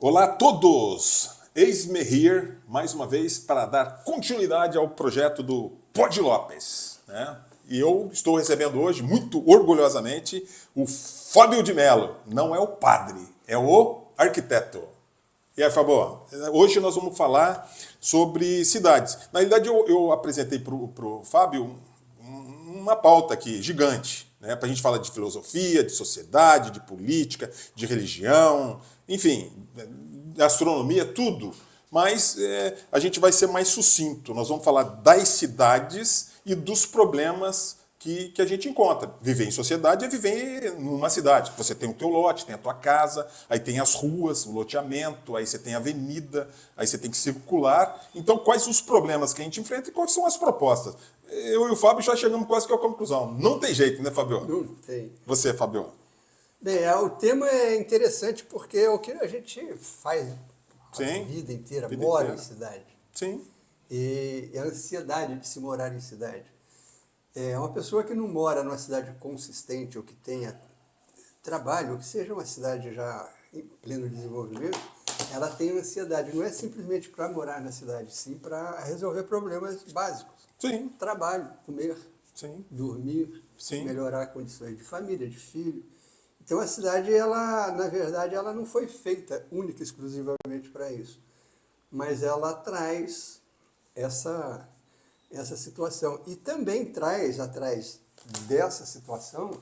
Olá a todos! Eis-me here, mais uma vez, para dar continuidade ao projeto do Pod Lopes, né? E eu estou recebendo hoje, muito orgulhosamente, o Fábio de Mello. Não é o padre, é o arquiteto. E aí, Fábio, hoje nós vamos falar sobre cidades. Na realidade, eu apresentei para o Fábio uma pauta aqui gigante, né, para a gente falar de filosofia, de sociedade, de política, de religião, enfim, gastronomia, tudo. Mas a gente vai ser mais sucinto. Nós vamos falar das cidades e dos problemas que a gente encontra. Viver em sociedade é viver numa cidade. Você tem o teu lote, tem a tua casa, aí tem as ruas, o loteamento, aí você tem a avenida, aí você tem que circular. Então, quais os problemas que a gente enfrenta e quais são as propostas? Eu e o Fábio já chegamos quase que à conclusão. Não tem jeito, né, Fábio? Não tem. Você, Fábio? Bem, o tema é interessante porque é o que a gente faz a Sim. vida inteira, Vida mora inteira. em cidade. Sim. E a ansiedade de se morar em cidade. É uma pessoa que não mora numa cidade consistente ou que tenha trabalho, ou que seja uma cidade já em pleno desenvolvimento, ela tem ansiedade. Não é simplesmente para morar na cidade, sim para resolver problemas básicos. Sim. Trabalho, comer, Sim. dormir, Sim. melhorar condições de família, de filho. Então a cidade, ela, na verdade, ela não foi feita única e exclusivamente para isso. Mas ela traz essa situação. E também traz, atrás dessa situação,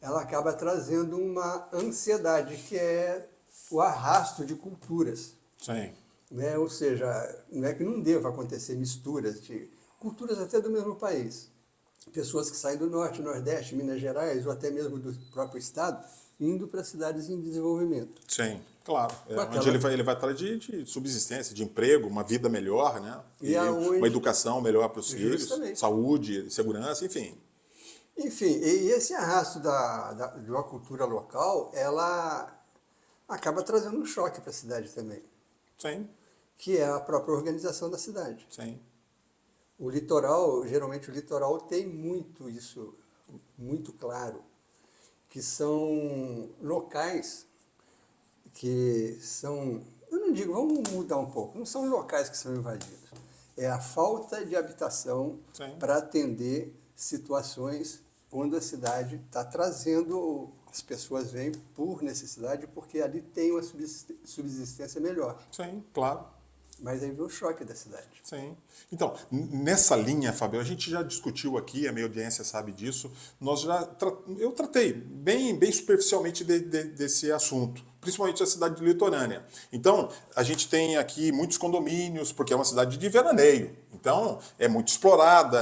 ela acaba trazendo uma ansiedade, que é o arrasto de culturas. Sim. Né? Ou seja, não é que não deva acontecer misturas de culturas até do mesmo país. Pessoas que saem do Norte, Nordeste, Minas Gerais, ou até mesmo do próprio estado, indo para cidades em desenvolvimento. Sim, claro. Aquela... Onde ele vai atrás de subsistência, de emprego, uma vida melhor, né? E aonde... uma educação melhor para os filhos, Justamente. saúde, segurança, enfim. Enfim, e esse arrasto de uma cultura local, ela acaba trazendo um choque para a cidade também. Sim. Que é a própria organização da cidade. Sim. O litoral, geralmente o litoral tem muito isso, muito claro, que são locais que são, eu não digo, vamos mudar um pouco, não são locais que são invadidos, é a falta de habitação para atender situações onde a cidade está trazendo, as pessoas vêm por necessidade, porque ali tem uma subsistência melhor. Sim, claro. Mas aí vem o choque da cidade. Sim. Então, nessa linha, Fábio, a gente já discutiu aqui, a minha audiência sabe disso, eu tratei bem superficialmente desse assunto, principalmente a cidade litorânea. Então, a gente tem aqui muitos condomínios, porque é uma cidade de veraneio. Então, é muito explorada,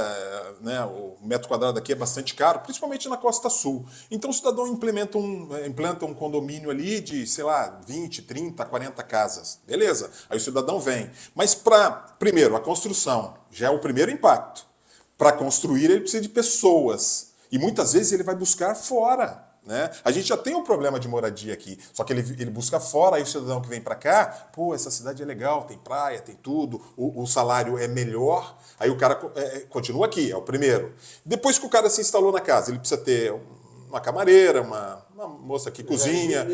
né? O metro quadrado aqui é bastante caro, principalmente na Costa Sul. Então, o cidadão implanta um condomínio ali de, sei lá, 20, 30, 40 casas. Beleza, aí o cidadão vem. Mas primeiro, a construção já é o primeiro impacto. Para construir, ele precisa de pessoas. E muitas vezes ele vai buscar fora. Né? A gente já tem um problema de moradia aqui, só que ele busca fora, aí o cidadão que vem para cá, pô, essa cidade é legal, tem praia, tem tudo, o salário é melhor, aí o cara continua aqui, é o primeiro. Depois que o cara se instalou na casa, ele precisa ter uma camareira, uma moça que cozinha,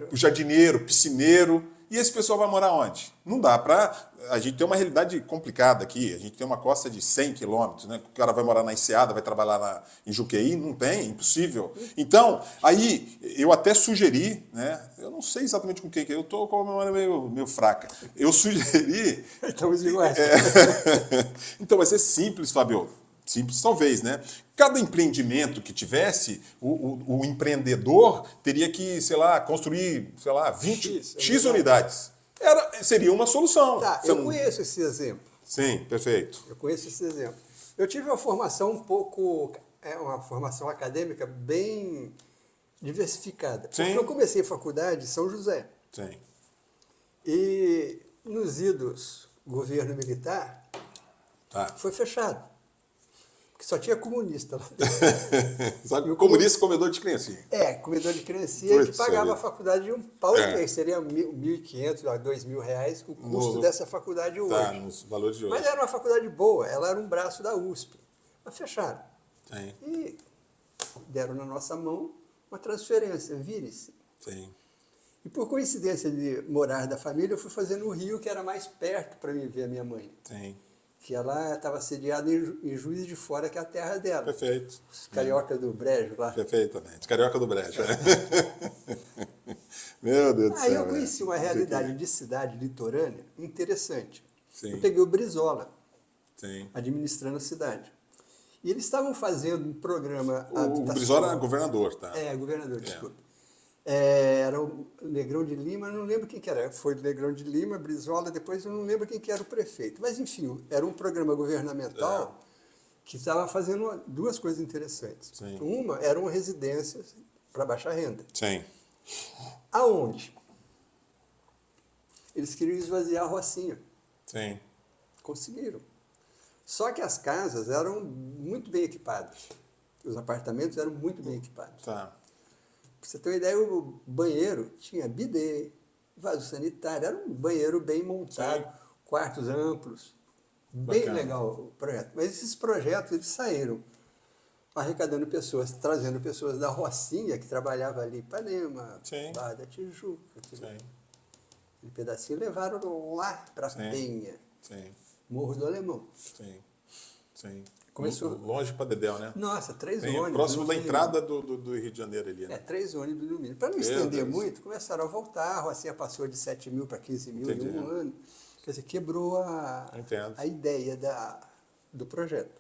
o jardineiro, piscineiro. E esse pessoal vai morar onde? Não dá para... A gente tem uma realidade complicada aqui. A gente tem uma costa de 100 quilômetros, né? O cara vai morar na Enseada, vai trabalhar em Juqueí. Não tem, é impossível. Então, aí, eu até sugeri, né? Eu não sei exatamente com quem que eu estou com a memória meio fraca. Eu sugeri... Estamos iguais. Então, vai ser simples, Fábio. Simples talvez, né? Cada empreendimento que tivesse, o empreendedor teria que, sei lá, construir, sei lá, 20 X unidades. Seria uma solução. Tá, eu conheço esse exemplo. Sim, perfeito. Eu conheço esse exemplo. Eu tive uma formação uma formação acadêmica bem diversificada. Sim. Porque eu comecei a faculdade em São José. Sim. E nos idos governo militar, foi fechado. Porque só tinha comunista lá dentro. Sabe, comunista comedor de criancinha. Comedor de criancinha, a gente pagava a faculdade de um pau e meio. Seria R$1.500, R$2.000 o custo dessa faculdade hoje. Tá, nos valores de hoje. Mas era uma faculdade boa, ela era um braço da USP. Mas fecharam. Sim. E deram na nossa mão uma transferência, vire-se. Sim. E por coincidência de morar da família, eu fui fazer no Rio, que era mais perto para mim ver a minha mãe. Sim. Que ela estava sediada em Juiz de Fora, que é a terra dela. Perfeito. Os cariocas do Brejo lá. Perfeitamente. Carioca do Brejo. Meu Deus do céu. Aí eu conheci uma Isso realidade aqui. de cidade litorânea interessante. Sim. Eu peguei o Brizola, Sim. administrando a cidade. E eles estavam fazendo um programa O habitacional. Brizola era governador, tá? Governador, desculpa. Era o Negrão de Lima, não lembro quem que era. Foi o Negrão de Lima, Brizola, depois eu não lembro quem que era o prefeito. Mas, enfim, era um programa governamental que estava fazendo duas coisas interessantes. Sim. Uma eram residências para baixa renda. Sim. Aonde? Eles queriam esvaziar a Rocinha. Sim. Conseguiram. Só que as casas eram muito bem equipadas. Os apartamentos eram muito bem equipados. Tá. Pra você ter uma ideia, o banheiro tinha bidê, vaso sanitário, era um banheiro bem montado, Sim. quartos amplos, bem Bacana. legal o projeto. Mas esses projetos, eles saíram arrecadando pessoas, trazendo pessoas da Rocinha, que trabalhava ali em Ipanema, Sim. Barra da Tijuca, aquele Sim. pedacinho, levaram lá para Sim. Penha, Sim. Morro do Alemão. Sim. Sim. Começou- Longe para Dedéu, né? Nossa, 3 Bem ônibus. próximo no da mínimo. entrada do Rio de Janeiro ali, né? 3 ônibus no mínimo. Para não Meu estender Deus. muito, começaram a voltar, a Rocinha passou de 7 mil para 15 mil Entendi. em um ano. Quer dizer, quebrou Entendo. a ideia do projeto.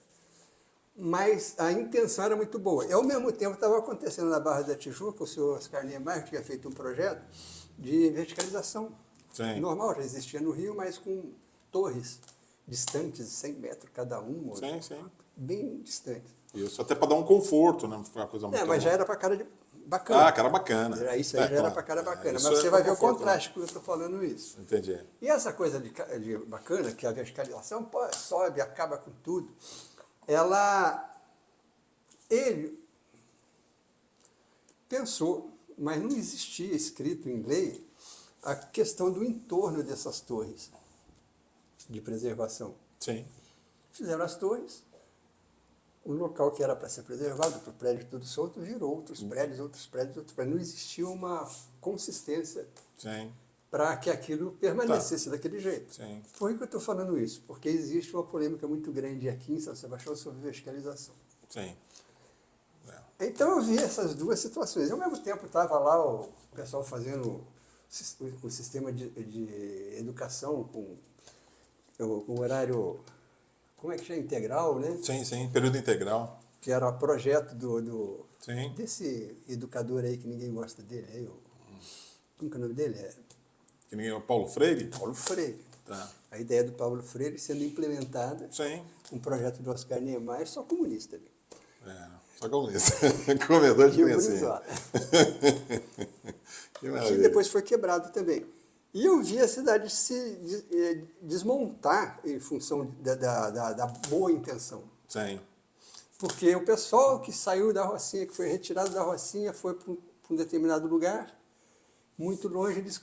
Mas a intenção era muito boa. E, ao mesmo tempo, estava acontecendo na Barra da Tijuca, o senhor Oscar Niemeyer tinha feito um projeto de verticalização. Sim. Normal, já existia no Rio, mas com torres distantes, 100 metros cada uma. Sim, sim. Bem distantes. Isso, até para dar um conforto, né? Foi uma coisa muito... Mas já era para cara de bacana. Ah, cara bacana. Isso aí já era claro. para cara bacana. Isso Mas é você pra vai ver o conforto, contraste que eu estou falando isso. né? Entendi. E essa coisa de bacana, que é a verticalização, pô, sobe, acaba com tudo, ele pensou, mas não existia escrito em lei, a questão do entorno dessas torres de preservação. Sim. Fizeram as torres, o local que era para ser preservado, o prédio tudo solto, virou outros prédios, outros prédios, outros prédios. Não existia uma consistência Sim. para que aquilo permanecesse daquele jeito. Sim. Por que eu estou falando isso? Porque existe uma polêmica muito grande aqui em São Sebastião sobre verticalização. Sim. Então eu vi essas duas situações. Ao mesmo tempo estava lá o pessoal fazendo o sistema de educação com o horário, como é que chama? Integral, né? Sim, sim. Período integral. Que era o projeto Sim. desse educador aí que ninguém gosta dele. Aí, como que é o nome dele? É Que nem o Paulo Freire. Paulo Freire. Tá. A ideia do Paulo Freire sendo implementada, Sim. um projeto do Oscar Niemeyer, só comunista ali. Só comunista. Comedor de E o criancinha. Brizola. Que E maravilha. depois foi quebrado também. E eu vi a cidade se desmontar em função da boa intenção. Sim. Porque o pessoal que saiu da Rocinha, que foi retirado da Rocinha, foi para um determinado lugar, muito longe, eles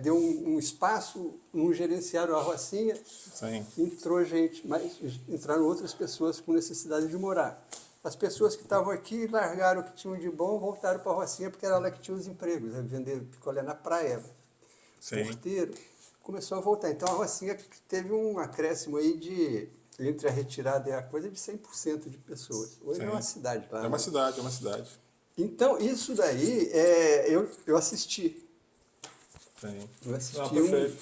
deu um espaço, não gerenciaram a Rocinha, Sim. entrou gente, mas entraram outras pessoas com necessidade de morar. As pessoas que estavam aqui largaram o que tinham de bom, voltaram para a Rocinha, porque era lá que tinha os empregos, vender picolé na praia, Sim. porteiro, começou a voltar. Então a Rocinha teve um acréscimo aí entre a retirada e a coisa, de 100% de pessoas. Hoje é uma cidade lá. É uma cidade, é uma cidade. Então, isso daí, eu assisti. Sim. Eu assisti Perfeito.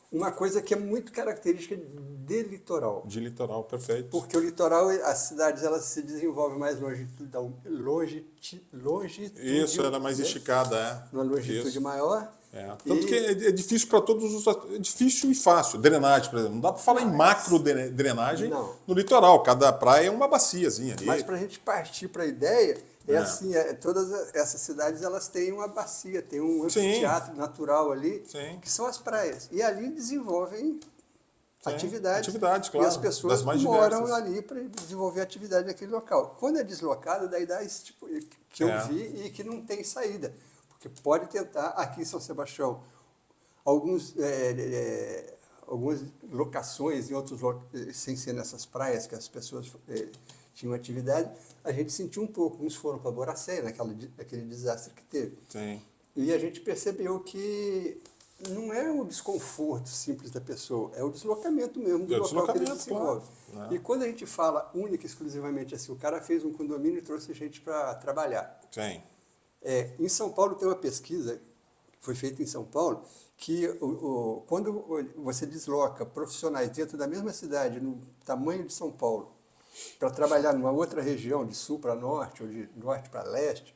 uma coisa que é muito característica de litoral. De litoral, perfeito. Porque o litoral, as cidades, elas se desenvolvem mais longitudinalmente. Isso, era mais esticada, é. Numa longitude Isso. maior. Tanto que é difícil para todos os... É difícil e fácil. Drenagem, por exemplo. Não dá para falar em macro drenagem Não. no litoral. Cada praia é uma baciazinha ali. Mas para a gente partir para a ideia, assim, todas essas cidades elas têm uma bacia, tem um anfiteatro natural ali, Sim. que são as praias. E ali desenvolvem atividades. Atividades, claro. E as pessoas Das mais moram diversas. ali para desenvolver atividade naquele local. Quando é deslocado, daí dá esse tipo que eu vi e que não tem saída. Porque pode tentar, aqui em São Sebastião, algumas locações em outros sem ser nessas praias que as pessoas tinham atividade, a gente sentiu um pouco. Uns foram para Boracéia, naquele desastre que teve. Sim. E a gente percebeu que não é o desconforto simples da pessoa, é o deslocamento mesmo do É o local que ele deslocamento, se move. claro, né? E quando a gente fala única e exclusivamente assim, o cara fez um condomínio e trouxe gente para trabalhar. Sim. Em São Paulo tem uma pesquisa que foi feita em São Paulo que quando você desloca profissionais dentro da mesma cidade, no tamanho de São Paulo, para trabalhar numa outra região, de sul para norte ou de norte para leste,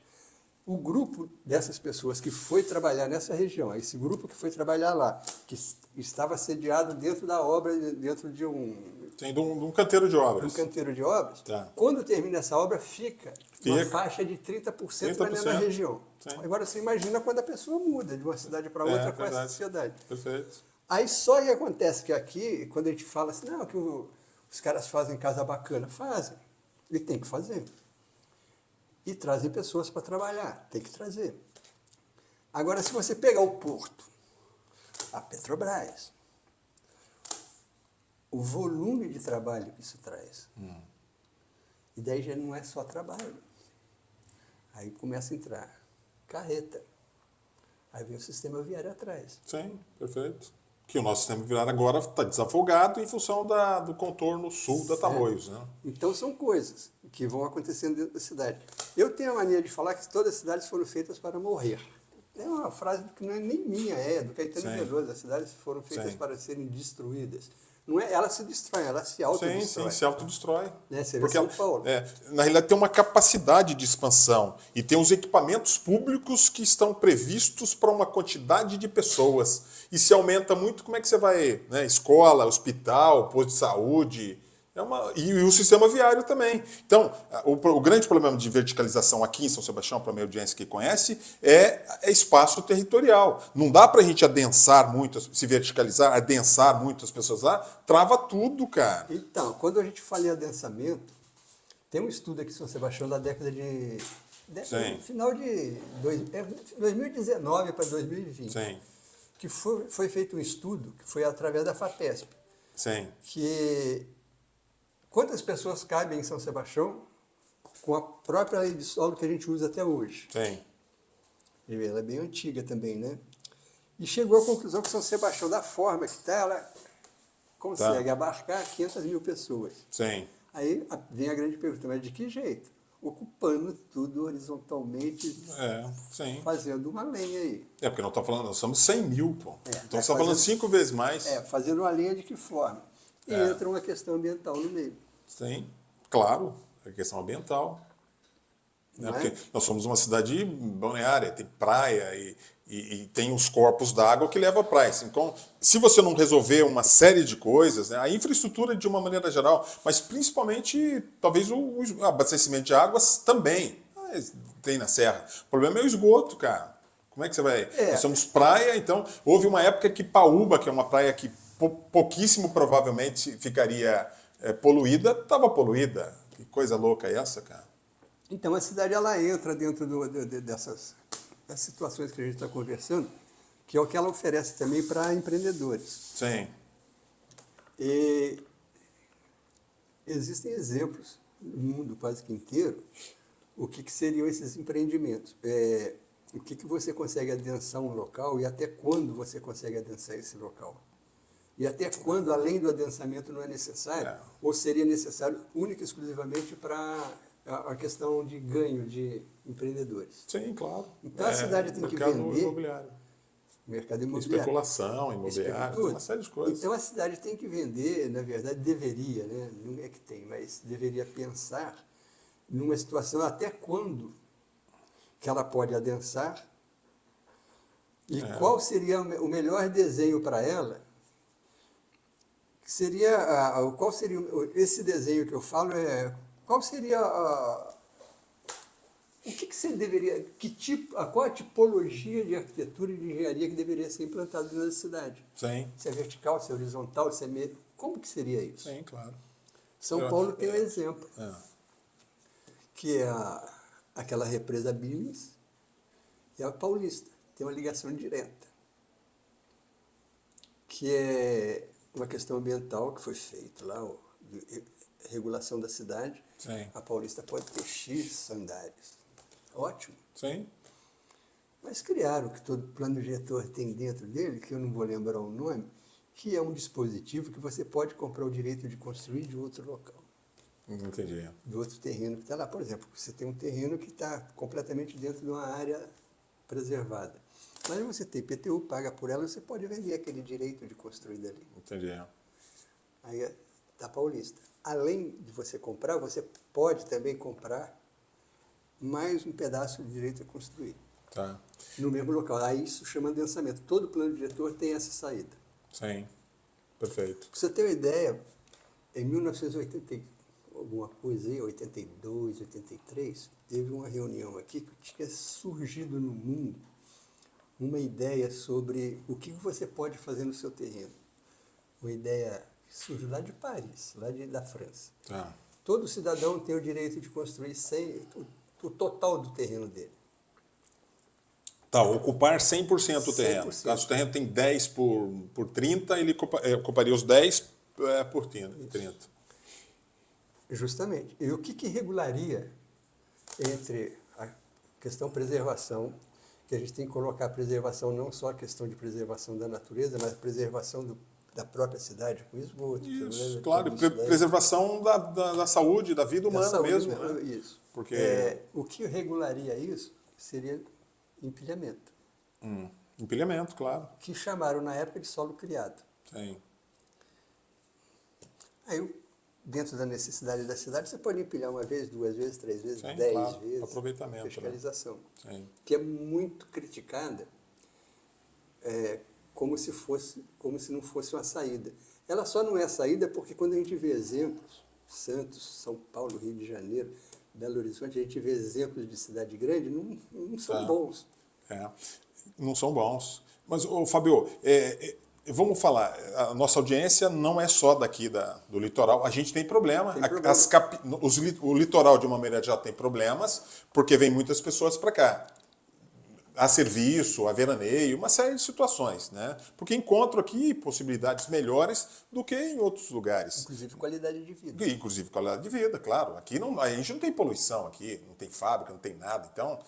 o grupo dessas pessoas que foi trabalhar nessa região, esse grupo que foi trabalhar lá, que estava sediado dentro da obra, dentro de um Tem de um canteiro de obras. canteiro de obras, Tá. quando termina essa obra, fica uma Fica. faixa de 30% na mesma 30%. região. Sim. Agora você imagina quando a pessoa muda de uma cidade para outra com essa verdade. sociedade. Perfeito. Aí só que acontece que aqui, quando a gente fala assim, não, que os caras fazem casa bacana, fazem. E tem que fazer. E trazem pessoas para trabalhar, tem que trazer. Agora, se você pegar o Porto, a Petrobras, o volume de trabalho que isso traz, e daí já não é só trabalho. Aí começa a entrar carreta. Aí vem o sistema viário atrás. Sim, perfeito. Que o nosso sistema viário agora está desafogado em função do contorno sul da Tamoios, né? Então são coisas que vão acontecendo dentro da cidade. Eu tenho a mania de falar que todas as cidades foram feitas para morrer. É uma frase que não é nem minha, é do Caetano Sim. Veloso. As cidades foram feitas Sim. para serem destruídas. Não é, elas se destroem, elas se autodestroem. Sim, se autodestrói. Né? Você vê Porque São ela, Paulo. na realidade tem uma capacidade de expansão e tem os equipamentos públicos que estão previstos para uma quantidade de pessoas. E se aumenta muito, como é que você vai? Né? Escola, hospital, posto de saúde. E o sistema viário também. Então, o grande problema de verticalização aqui em São Sebastião, para a minha audiência que conhece, é espaço territorial. Não dá para a gente adensar muito, se verticalizar, adensar muito as pessoas lá, trava tudo, cara. Então, quando a gente fala em adensamento, tem um estudo aqui em São Sebastião da década Sim. final de 2019 para 2020. Sim, Que foi feito um estudo, que foi através da FAPESP, sim, que quantas pessoas cabem em São Sebastião com a própria lei de solo que a gente usa até hoje. sim. E ela é bem antiga também, né? E chegou à conclusão que São Sebastião, da forma que está, ela consegue abarcar 500 mil pessoas. Sim. Aí vem a grande pergunta, mas de que jeito? Ocupando tudo horizontalmente, Sim. fazendo uma lenha aí. Porque nós estamos falando, nós somos 100 mil, pô. Então você está falando fazendo- 5 vezes mais. Fazendo uma linha de que forma? E entra uma questão ambiental no meio. Sim, claro, é questão ambiental. Não é? Porque nós somos uma cidade balneária, tem praia e tem os corpos d'água que levam à praia. Então, se você não resolver uma série de coisas, né, a infraestrutura de uma maneira geral, mas principalmente talvez o abastecimento de águas também. Tem na Serra. O problema é o esgoto, cara. Como é que você vai... Nós somos praia, então houve uma época que Paúba, que é uma praia que pouquíssimo provavelmente ficaria poluída, estava poluída. Que coisa louca é essa, cara? Então, a cidade ela entra dentro dessas situações que a gente está conversando, que é o que ela oferece também para empreendedores. Sim. E existem exemplos no mundo quase que inteiro, o que seriam esses empreendimentos. O que você consegue adensar um local e até quando você consegue adensar esse local. E até quando, além do adensamento, não é necessário, ou seria necessário única e exclusivamente para a questão de ganho de empreendedores. Sim, claro. Então a cidade tem que vender. Imobiliário. Mercado imobiliário. Especulação imobiliária, tem uma série de coisas. Então a cidade tem que vender, na verdade, deveria, né? Não é que tem, mas deveria pensar numa situação até quando que ela pode adensar e qual seria o melhor desenho para ela. Qual seria esse desenho que eu falo qual seria o que você deveria, qual a tipologia de arquitetura e de engenharia que deveria ser implantada na cidade? Sim. Se é vertical, se é horizontal, se é meio, como que seria isso? Sim, claro. São Paulo tem um exemplo, que é aquela represa Billings e a Paulista, tem uma ligação direta, que é uma questão ambiental que foi feita lá, de regulação da cidade. Sim. A Paulista pode ter X andares. Ótimo. Sim. Mas criaram o que todo plano diretor tem dentro dele, que eu não vou lembrar o nome, que é um dispositivo que você pode comprar o direito de construir de outro local, Entendi. de outro terreno que está lá. Por exemplo, você tem um terreno que está completamente dentro de uma área preservada. Mas você tem IPTU, paga por ela, você pode vender aquele direito de construir dali. Entendi. Aí está paulista. Além de você comprar, você pode também comprar mais um pedaço de direito a construir Tá. no mesmo local. Aí isso chama adensamento. Todo plano diretor tem essa saída. Sim. Perfeito. Pra você ter uma ideia, em 1980 e alguma coisa aí, 82, 83, teve uma reunião aqui que tinha surgido no mundo uma ideia sobre o que você pode fazer no seu terreno. Uma ideia que surgiu lá de Paris, da França. Tá. Todo cidadão tem o direito de construir o total do terreno dele. Tá, ocupar 100% do terreno. 100%. Caso o terreno tem 10 por 30, ele ocuparia os 10 por 30. Justamente. E o que regularia entre a questão preservação, que a gente tem que colocar a preservação não só a questão de preservação da natureza, mas a preservação da própria cidade, com esgoto. Isso, claro, preservação da saúde, da vida humana saúde, mesmo. Né? Isso. Porque... o que regularia isso seria empilhamento, empilhamento, claro. que chamaram na época de solo criado. Sim. Aí, dentro da necessidade da cidade, você pode empilhar uma vez, 2 vezes, 3 vezes, Sim, 10 claro. vezes. Aproveitamento, né? Fiscalização. Sim. Que é muito criticada, como se não fosse uma saída. Ela só não é saída porque quando a gente vê exemplos, Santos, São Paulo, Rio de Janeiro, Belo Horizonte, a gente vê exemplos de cidade grande, não são bons. Não são bons. Mas, Fabio, vamos falar, a nossa audiência não é só daqui do litoral, a gente tem problema. O litoral, de uma maneira já tem problemas, porque vem muitas pessoas para cá. Há serviço, há veraneio, uma série de situações, né? Porque encontro aqui possibilidades melhores do que em outros lugares. Inclusive qualidade de vida. Inclusive qualidade de vida, claro. Aqui a gente não tem poluição aqui, não tem fábrica, não tem nada. Então,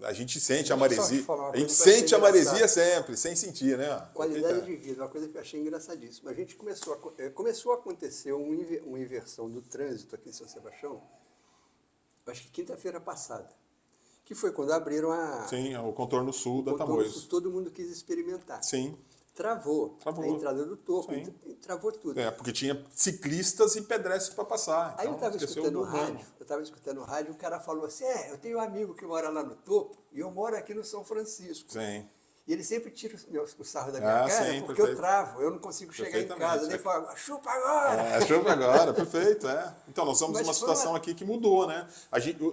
a gente sente a maresia. A gente sente a maresia sempre, sem sentir, né? Qualidade de vida, uma coisa que eu achei engraçadíssima. A gente começou a acontecer uma inversão do trânsito aqui em São Sebastião, acho que quinta-feira passada. Que foi quando abriram Sim, o contorno sul da Tamoios. Todo mundo quis experimentar. Sim. Travou. A entrada do topo, travou tudo. Porque tinha ciclistas e pedestres para passar. Aí então, eu estava escutando rádio, o cara falou assim, eu tenho um amigo que mora lá no topo e eu moro aqui no São Francisco. Sim. E ele sempre tira o sarro da minha cara, porque perfeito. eu travo, eu não consigo chegar em casa. Ele fala, chupa agora! Chupa agora, perfeito, Então, nós estamos numa situação aqui que mudou, né?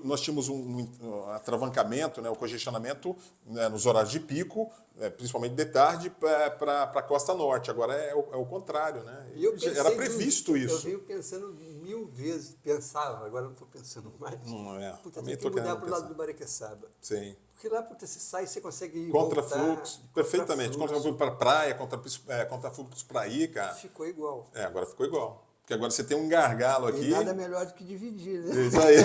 Nós tínhamos um atravancamento, né, o congestionamento, né, nos horários de pico, principalmente de tarde, para a costa norte. Agora é o contrário, né? Era previsto isso. Eu venho pensando 1000 vezes, pensava, agora não estou pensando mais. Não é. Puta, tem que mudar para o lado do Bariqueçaba. Sim. Porque lá, você sai e você consegue ir contra fluxo, perfeitamente. Contra fluxo para praia, contra fluxo para ir, cara. Ficou igual. Agora ficou igual. Porque agora você tem um gargalo aqui. E nada melhor do que dividir, né? Isso aí.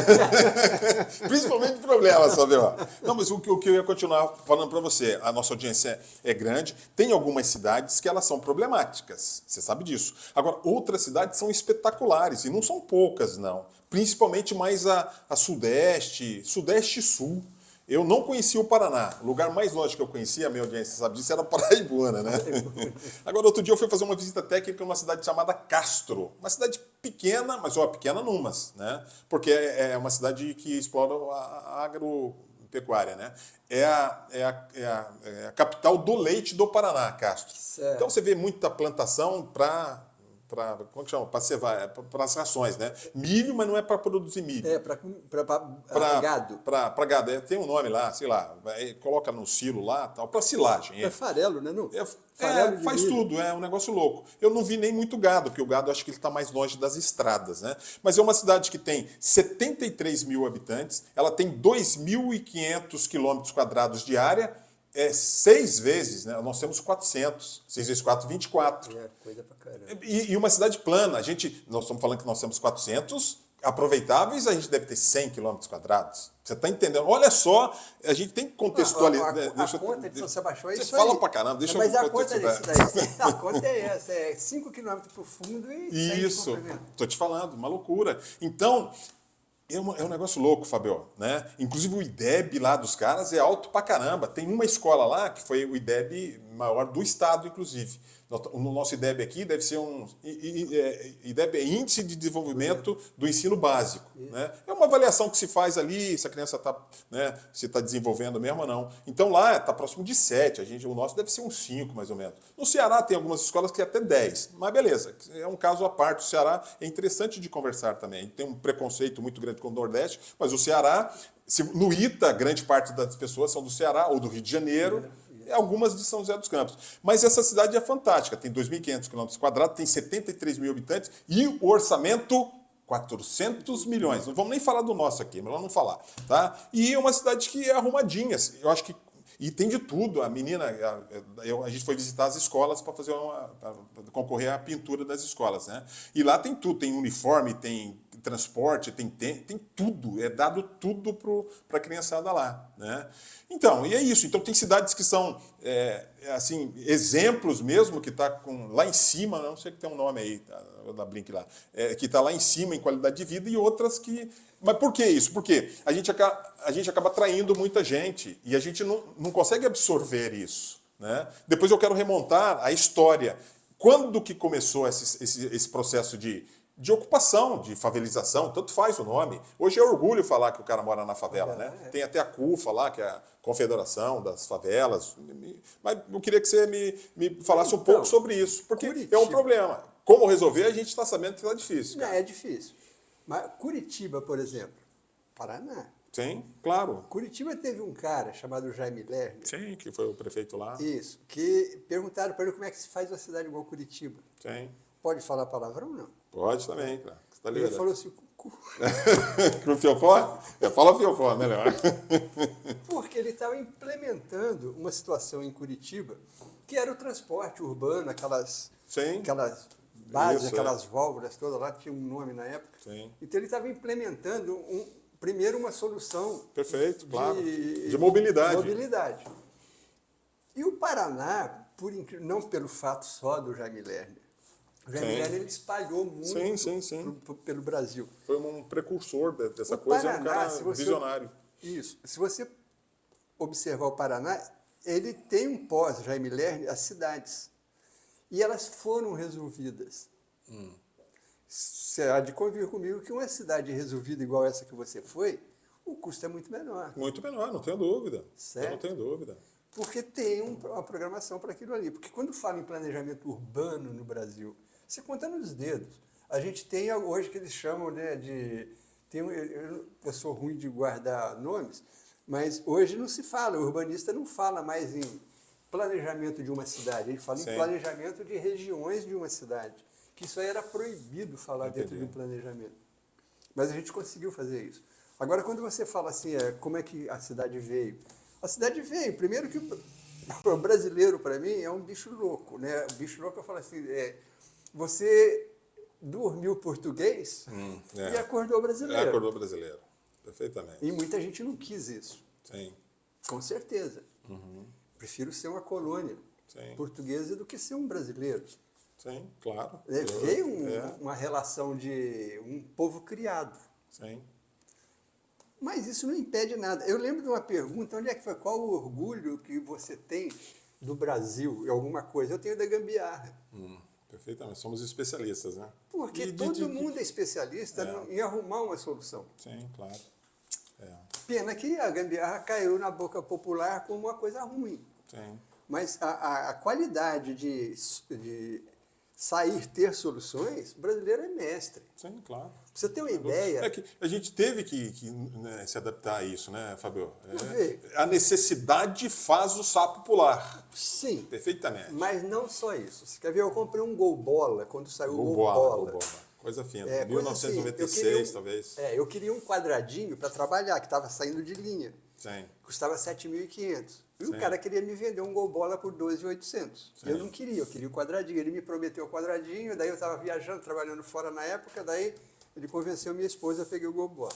Principalmente problemas, sabe? Não, mas o que eu ia continuar falando para você, a nossa audiência é grande, tem algumas cidades que elas são problemáticas, você sabe disso. Agora, outras cidades são espetaculares, e não são poucas, não. Principalmente mais a Sudeste e Sul. Eu não conhecia o Paraná. O lugar mais longe que eu conhecia, a minha audiência sabe disso, era Paraibuna, né? Agora, outro dia eu fui fazer uma visita técnica numa cidade chamada Castro. Uma cidade pequena, mas pequena numas, né? Porque é uma cidade que explora a agropecuária, né? É a capital do leite do Paraná, Castro. Certo. Então você vê muita plantação como que chama? Para as rações, né? Milho, mas não é para produzir milho. Para gado. Para gado. Tem um nome lá, sei lá, coloca no silo lá, tal, para silagem. É farelo, né? Não? Faz tudo, é um negócio louco. Eu não vi nem muito gado, porque o gado acho que ele está mais longe das estradas, né? Mas é uma cidade que tem 73 mil habitantes, ela tem 2.500 quilômetros quadrados de área, 6 vezes, né? Nós temos 400. 6 vezes 4, 24. Coisa pra caramba. E uma cidade plana. Nós estamos falando que nós temos aproveitáveis, a gente deve ter 100 quilômetros quadrados. Você está entendendo? Olha só, a gente tem que contextualizar. A conta de São Sebastião é você isso fala aí. pra caramba, deixa Mas eu a conta contextualizar. disso daí, a conta é essa, é 5 quilômetros para o fundo e 100 de Isso, comprimento. tô te falando, uma loucura. Então, é um negócio louco, Fabio, né? Inclusive o IDEB lá dos caras é alto pra caramba. Tem uma escola lá que foi o IDEB maior do estado, inclusive. No nosso IDEB aqui deve ser IDEB é Índice de Desenvolvimento do Ensino Básico. Né? É uma avaliação que se faz ali, se a criança está, né, se está desenvolvendo mesmo ou não. Então lá está próximo de 7, o nosso deve ser uns 5 mais ou menos. No Ceará tem algumas escolas que é até 10, mas beleza, é um caso à parte. O Ceará é interessante de conversar também. Tem um preconceito muito grande com o Nordeste, mas o Ceará, no ITA, grande parte das pessoas são do Ceará ou do Rio de Janeiro, algumas de São José dos Campos. Mas essa cidade é fantástica, tem 2.500 km², tem 73 mil habitantes e o orçamento 400 milhões. Não vamos nem falar do nosso aqui, melhor não falar. Tá? E é uma cidade que é arrumadinha. Eu acho que. E tem de tudo. A menina, a gente foi visitar as escolas para fazer pra concorrer à pintura das escolas. Né? E lá tem tudo, tem uniforme, tem transporte, tem tudo, é dado tudo para a criançada lá. Né? Então, e é isso. Então tem cidades que são assim, exemplos mesmo, que está lá em cima, não sei que tem um nome aí, tá, vou dar brinque lá, que está lá em cima em qualidade de vida, e outras que... Mas por que isso? Porque a gente acaba atraindo muita gente e a gente não consegue absorver isso. Né? Depois eu quero remontar a história. Quando que começou esse processo de ocupação, de favelização, tanto faz o nome. Hoje é orgulho falar que o cara mora na favela, né? Tem até a CUFA lá, que é a Confederação das Favelas. Mas eu queria que você me falasse um pouco sobre isso, porque Curitiba. é um problema. Como resolver, a gente está sabendo que está difícil. Não, é difícil. Mas Curitiba, por exemplo, Paraná. Sim, claro. Curitiba teve um cara chamado Jaime Lerner. Sim, que foi o prefeito lá. Isso, que perguntaram para ele como é que se faz uma cidade igual Curitiba. Sim. Pode falar palavrão ou não? Pode também, cara. Você tá Ele ligado? falou assim, Com o fiofó? Fala fiofó, melhor. porque ele estava implementando uma situação em Curitiba que era o transporte urbano, aquelas bases, Isso, aquelas válvulas todas lá, tinha um nome na época. Sim. Então ele estava implementando primeiro uma solução Perfeito, claro. De mobilidade. mobilidade. E o Paraná, não pelo fato só do Jaime Lerner, o Jaime Lerner ele espalhou muito pelo Brasil. Foi um precursor dessa O coisa, Paraná, é um cara se você- visionário. Isso. Se você observar o Paraná, ele tem um pós-Jaime Lerner, as cidades. E elas foram resolvidas. Você há de convir comigo que uma cidade resolvida igual essa que você foi, o custo é muito menor. Muito menor, não tenho dúvida. Certo. Eu não tenho dúvida. Porque tem uma programação para aquilo ali. Porque quando fala em planejamento urbano no Brasil, você conta nos dedos. A gente tem hoje que eles chamam, né, eu sou ruim de guardar nomes, mas hoje não se fala, o urbanista não fala mais em planejamento de uma cidade, ele fala em planejamento de regiões de uma cidade, que isso aí era proibido falar dentro de um planejamento. Mas a gente conseguiu fazer isso. Agora, quando você fala assim, como é que a cidade veio? A cidade veio, primeiro que o brasileiro, para mim, é um bicho louco. Né? O bicho louco, eu falo assim, você dormiu português e acordou brasileiro. Acordou brasileiro, perfeitamente. E muita gente não quis isso. Sim. Com certeza. Prefiro ser uma colônia portuguesa do que ser um brasileiro. Sim, claro. Veio uma relação de um povo criado. Sim. Mas isso não impede nada. Eu lembro de uma pergunta, onde é que foi? Qual o orgulho que você tem do Brasil em alguma coisa? Eu tenho da gambiarra. Perfeitamente, somos especialistas, né? Porque todo mundo é especialista em arrumar uma solução. Sim, claro. Pena que a gambiarra caiu na boca popular como uma coisa ruim. Sim. Mas a qualidade de ter soluções, o brasileiro é mestre. Sim, claro. Pra você ter uma ideia... É que a gente teve que né, se adaptar a isso, né, Fabio? ver. A necessidade faz o sapo pular. Sim. Perfeitamente. Mas não só isso. Você quer ver? Eu comprei um Gol Bola quando saiu o Gol Bola. Bola. Coisa fina. Coisa 1996, assim, talvez. Eu queria um quadradinho para trabalhar, que estava saindo de linha. Sim. Custava 7.500. E o cara queria me vender um Gol Bola por 2.800. Eu não queria, eu queria o quadradinho. Ele me prometeu o quadradinho, daí eu estava viajando, trabalhando fora na época, daí Ele convenceu minha esposa, eu peguei o Gogó.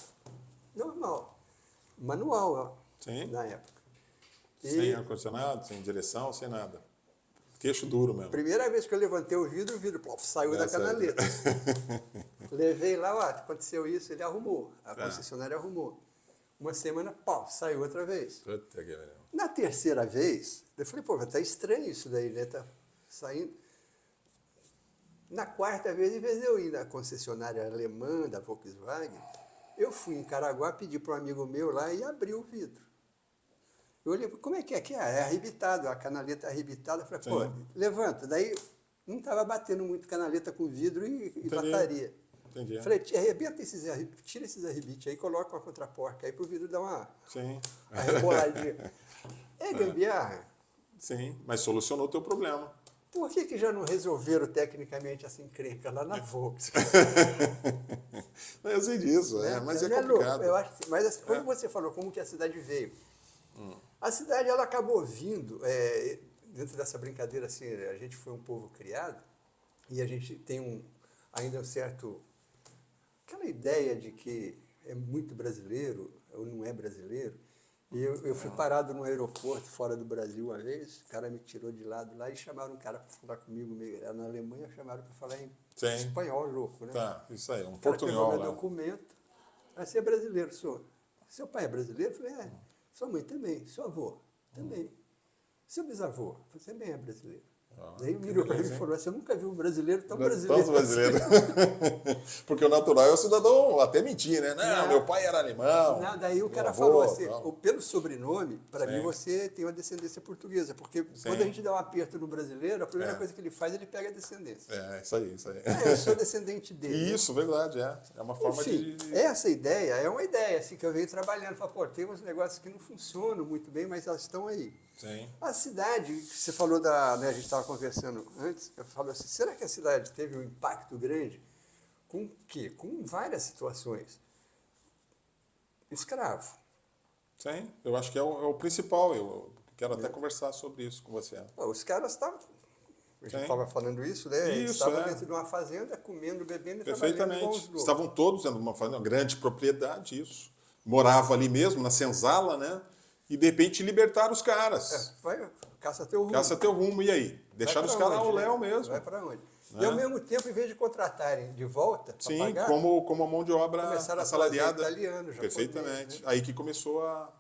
Normal. Manual, ó, Sim. na época. Sem ar-condicionado, sem direção, sem nada. Queixo duro mesmo. Primeira vez que eu levantei o vidro plof, saiu da canaleta. Levei lá, ó, aconteceu isso, ele arrumou. A concessionária arrumou. Uma semana, pau, saiu outra vez. Puta que pariu. Na terceira vez, eu falei, pô, tá estranho isso daí, né? Tá saindo. Na quarta vez, em vez de eu ir na concessionária alemã da Volkswagen, eu fui em Caraguá, pedi para um amigo meu lá e abri o vidro. Eu olhei, como é que é? Que é arrebitado, a canaleta é arrebitada. Eu falei, pô, levanta. Daí não estava batendo muito canaleta com vidro e lataria. Entendi. Falei, arrebenta tira esses arrebites aí, coloca uma contraporca aí para o vidro dar uma reboladinha. É gambiarra. Sim, mas solucionou o teu problema. Por que já não resolveram tecnicamente essa encrenca lá na Volkswagen? Eu sei disso, mas é complicado. Eu acho, mas assim, quando você falou como que a cidade veio, a cidade ela acabou vindo, dentro dessa brincadeira, assim, a gente foi um povo criado e a gente tem ainda um certo... aquela ideia de que é muito brasileiro ou não é brasileiro. E eu fui parado no aeroporto fora do Brasil uma vez, o cara me tirou de lado lá e chamaram um cara para falar comigo, era na Alemanha, chamaram para falar em espanhol louco, né? Tá, isso aí, um portunhol. portunhol lá. lá. Documento, você é brasileiro, senhor? Seu pai é brasileiro? Eu falei, sua mãe também, seu avô também. Seu bisavô, você também é brasileiro. Daí virou para mim e falou assim, eu nunca vi um brasileiro tão brasileiro. Tão brasileiro. Porque o natural é o cidadão até mentir, né? Não, meu pai era alemão. Não, daí o cara falou assim, pelo sobrenome, para mim você tem uma descendência portuguesa, porque quando a gente dá um aperto no brasileiro, a primeira coisa que ele faz, ele pega a descendência. Isso aí. Eu sou descendente dele. Isso, verdade, É uma forma Enfim, de... essa ideia é uma ideia assim, que eu venho trabalhando. Falo, pô, tem uns negócios que não funcionam muito bem, mas elas estão aí. Sim. A cidade, você falou né, a gente estava conversando antes, eu falo assim, será que a cidade teve um impacto grande? Com o quê? Com várias situações. Escravo. Sim, eu acho que é o principal. Eu quero até conversar sobre isso com você. Os caras estavam... A gente estava falando isso, né? Eles estavam dentro de uma fazenda, comendo, bebendo e trabalhando com os loucos. Estavam todos dentro de uma fazenda, uma grande propriedade, isso. Morava ali mesmo, na senzala, né? E de repente libertaram os caras. Caça teu rumo. Caça teu rumo, e aí? Deixaram os caras ao léu mesmo. Vai para onde? E ao mesmo tempo, em vez de contratarem de volta para pagar... como a mão de obra assalariada. Italiano, japonês, perfeitamente. Né? Aí que começou a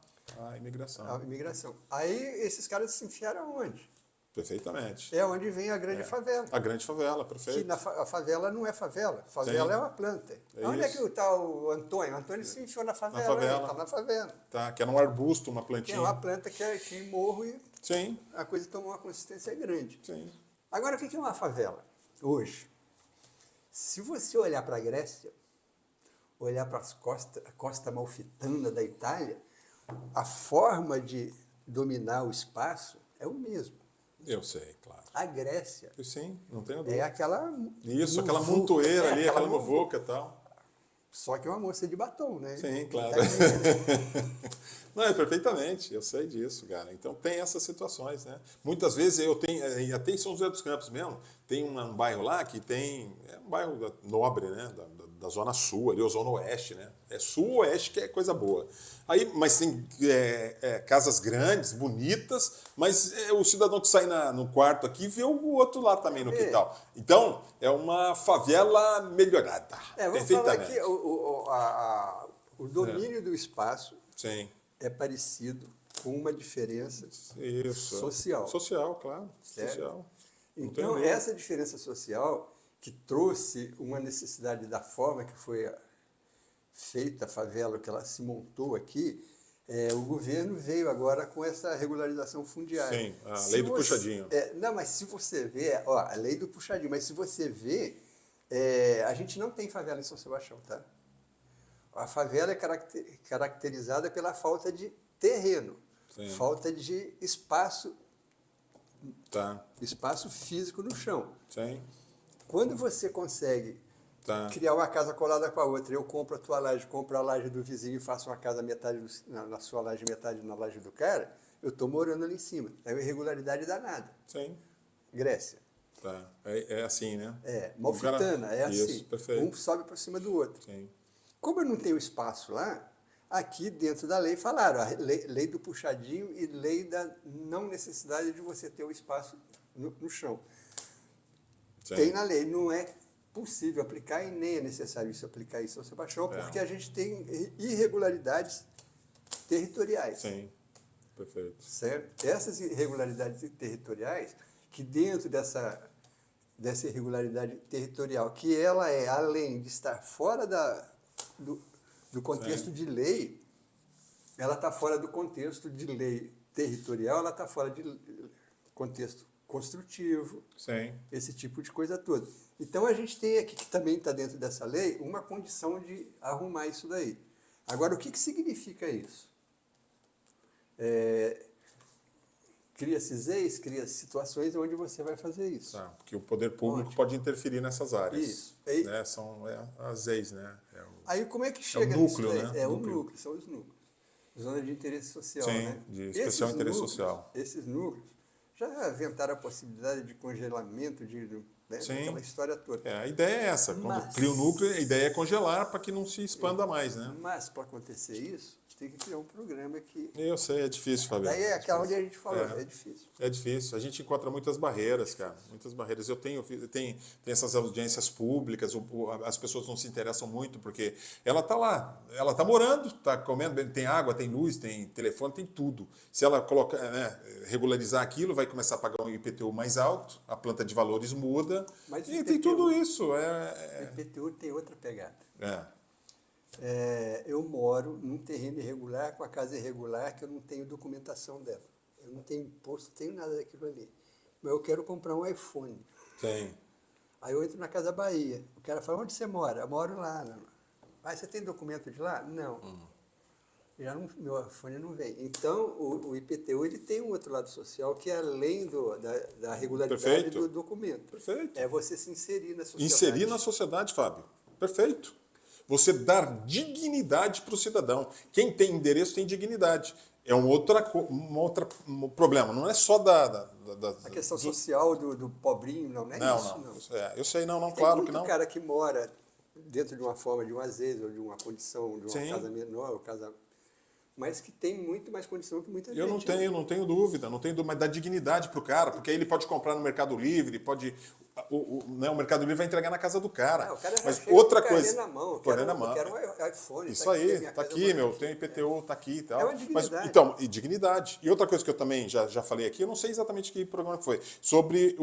imigração. A imigração. Aí esses caras se enfiaram onde? Perfeitamente. É onde vem a grande favela. A grande favela, perfeito. Que a favela não é favela. Favela é uma planta. Onde é que está o Antônio? O Antônio se enfiou na favela. Está na favela. Tá, que era um arbusto, uma plantinha. Que é uma planta que é em morro e Sim. a coisa tomou uma consistência grande. Sim. Agora, o que é uma favela? Hoje, se você olhar para a Grécia, olhar para a costa amalfitana da Itália, a forma de dominar o espaço é o mesmo. Eu sei, claro. A Grécia Sim, não tenho dúvida. é aquela... Isso, aquela montoeira ali, aquela muvuca e tal. Só que é uma moça de batom, né? Sim, claro. Não, perfeitamente, eu sei disso, cara. Então tem essas situações, né? Muitas vezes eu tenho, até em São José dos Campos mesmo, tem um bairro lá que tem, é um bairro nobre, né? Da Zona Sul, ali, ou Zona Oeste, né? É Sul-Oeste que é coisa boa. Aí, mas tem casas grandes, bonitas, mas o cidadão que sai no quarto aqui vê o outro lá também no quintal. Então, é uma favela melhorada. Vamos falar que o domínio do espaço é parecido com uma diferença social. Social, claro. Certo? Social. Então, essa diferença social que trouxe uma necessidade da forma que foi feita a favela, que ela se montou aqui, o governo veio agora com essa regularização fundiária. Sim, a lei do puxadinho. Não, mas se você vê, a lei do puxadinho, mas se você vê, a gente não tem favela em São Sebastião, tá? A favela é caracterizada pela falta de terreno, falta de espaço, espaço físico no chão. Sim. Quando você consegue criar uma casa colada com a outra, eu compro a tua laje, compro a laje do vizinho e faço uma casa metade na sua laje, metade na laje do cara, eu estou morando ali em cima. É uma irregularidade danada. Sim. Grécia. Tá. É assim, né? Malfitana, é assim. Isso, perfeito. Um sobe por cima do outro. Sim. Como eu não tenho espaço lá, aqui dentro da lei falaram, a lei do puxadinho e lei da não necessidade de você ter o espaço no chão. Sim. Tem na lei, não é possível aplicar e nem é necessário isso aplicar em São Sebastião, porque a gente tem irregularidades territoriais. Sim, perfeito. Certo? Essas irregularidades territoriais, que dentro dessa irregularidade territorial, que ela é, além de estar fora do contexto de lei, ela está fora do contexto de lei territorial, ela está fora de contexto construtivo, Sim. esse tipo de coisa toda. Então a gente tem aqui, que também está dentro dessa lei, uma condição de arrumar isso daí. Agora, o que significa isso? Cria-se leis, cria situações onde você vai fazer isso. Tá, porque o poder público Ótimo. pode interferir nessas áreas. Isso. Né? São as leis, né? Aí como é que chega núcleo, nisso daí? né? O núcleo, são os núcleos. Zona de interesse social, Sim, né? de especial interesse social. Esses núcleos já aventaram a possibilidade de congelamento, né, aquela história toda. A ideia é essa. Quando Mas- cria o núcleo, a ideia é congelar para que não se expanda mais, né? Mas para acontecer isso, tem que criar um programa que... Eu sei, é difícil, Fabiano. Daí é aquela onde a gente falou, é difícil. É difícil. A gente encontra muitas barreiras, cara. Muitas barreiras. Eu tenho essas audiências públicas, as pessoas não se interessam muito, porque ela está lá, ela está morando, está comendo, tem água, tem luz, tem telefone, tem tudo. Se ela colocar, regularizar aquilo, vai começar a pagar um IPTU mais alto, a planta de valores muda, Mas e o tem IPTU tudo isso. O IPTU tem outra pegada. É. Eu moro num terreno irregular, com a casa irregular, que eu não tenho documentação dela. Eu não tenho imposto, não tenho nada daquilo ali. Mas eu quero comprar um iPhone. Tem. Aí eu entro na Casa Bahia. O cara fala, onde você mora? Eu moro lá. Mas você tem documento de lá? Não. Já não, meu iPhone não vem. Então, o IPTU ele tem um outro lado social que é além da regularidade Perfeito. do documento. Perfeito. É você se inserir na sociedade. Inserir na sociedade, Fábio. Perfeito. Você dar dignidade para o cidadão. Quem tem endereço tem dignidade. É um outro problema. Não é só A questão social do pobrinho, não é isso, não. Eu sei, não, Tem claro muito que não. cara que mora dentro de uma forma de um às ou de uma condição, de uma Sim. casa menor, ou casa... mas que tem muito mais condição que muita gente. Eu não tenho dúvida, mas dá dignidade para o cara, porque aí ele pode comprar no Mercado Livre, o Mercado Livre vai entregar na casa do cara. O cara Mas chega outra com o coisa, carnê na mão, eu quero um iPhone. Isso tá aqui, aí, minha tá casa aqui, mora tem IPTU, tá aqui e tal. É uma dignidade. Mas, então, e dignidade. E outra coisa que eu também já falei aqui, eu não sei exatamente que programa foi, sobre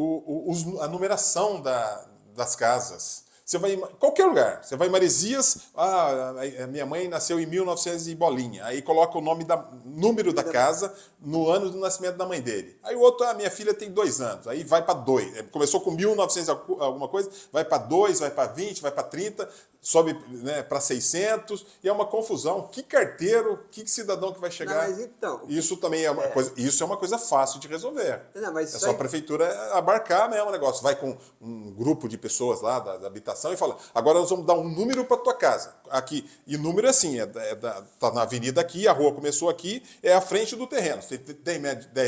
a numeração das casas. Você vai em qualquer lugar, você vai em Maresias, a minha mãe nasceu em 1900 e bolinha, aí coloca o número da casa no ano do nascimento da mãe dele. Aí o outro, minha filha tem 2 anos, aí vai para 2. Começou com 1900 alguma coisa, vai para 2, vai para 20, vai para 30, sobe, né, para 600, e é uma confusão. Que carteiro, que cidadão que vai chegar? Não, mas então, Isso também é uma coisa, isso é uma coisa fácil de resolver. Não, mas É isso só a aí- prefeitura abarcar mesmo o negócio. Vai com um grupo de pessoas lá da habitação e fala, agora nós vamos dar um número para tua casa. Aqui. E número é assim, tá na avenida aqui, a rua começou aqui, é a frente do terreno. Você tem 10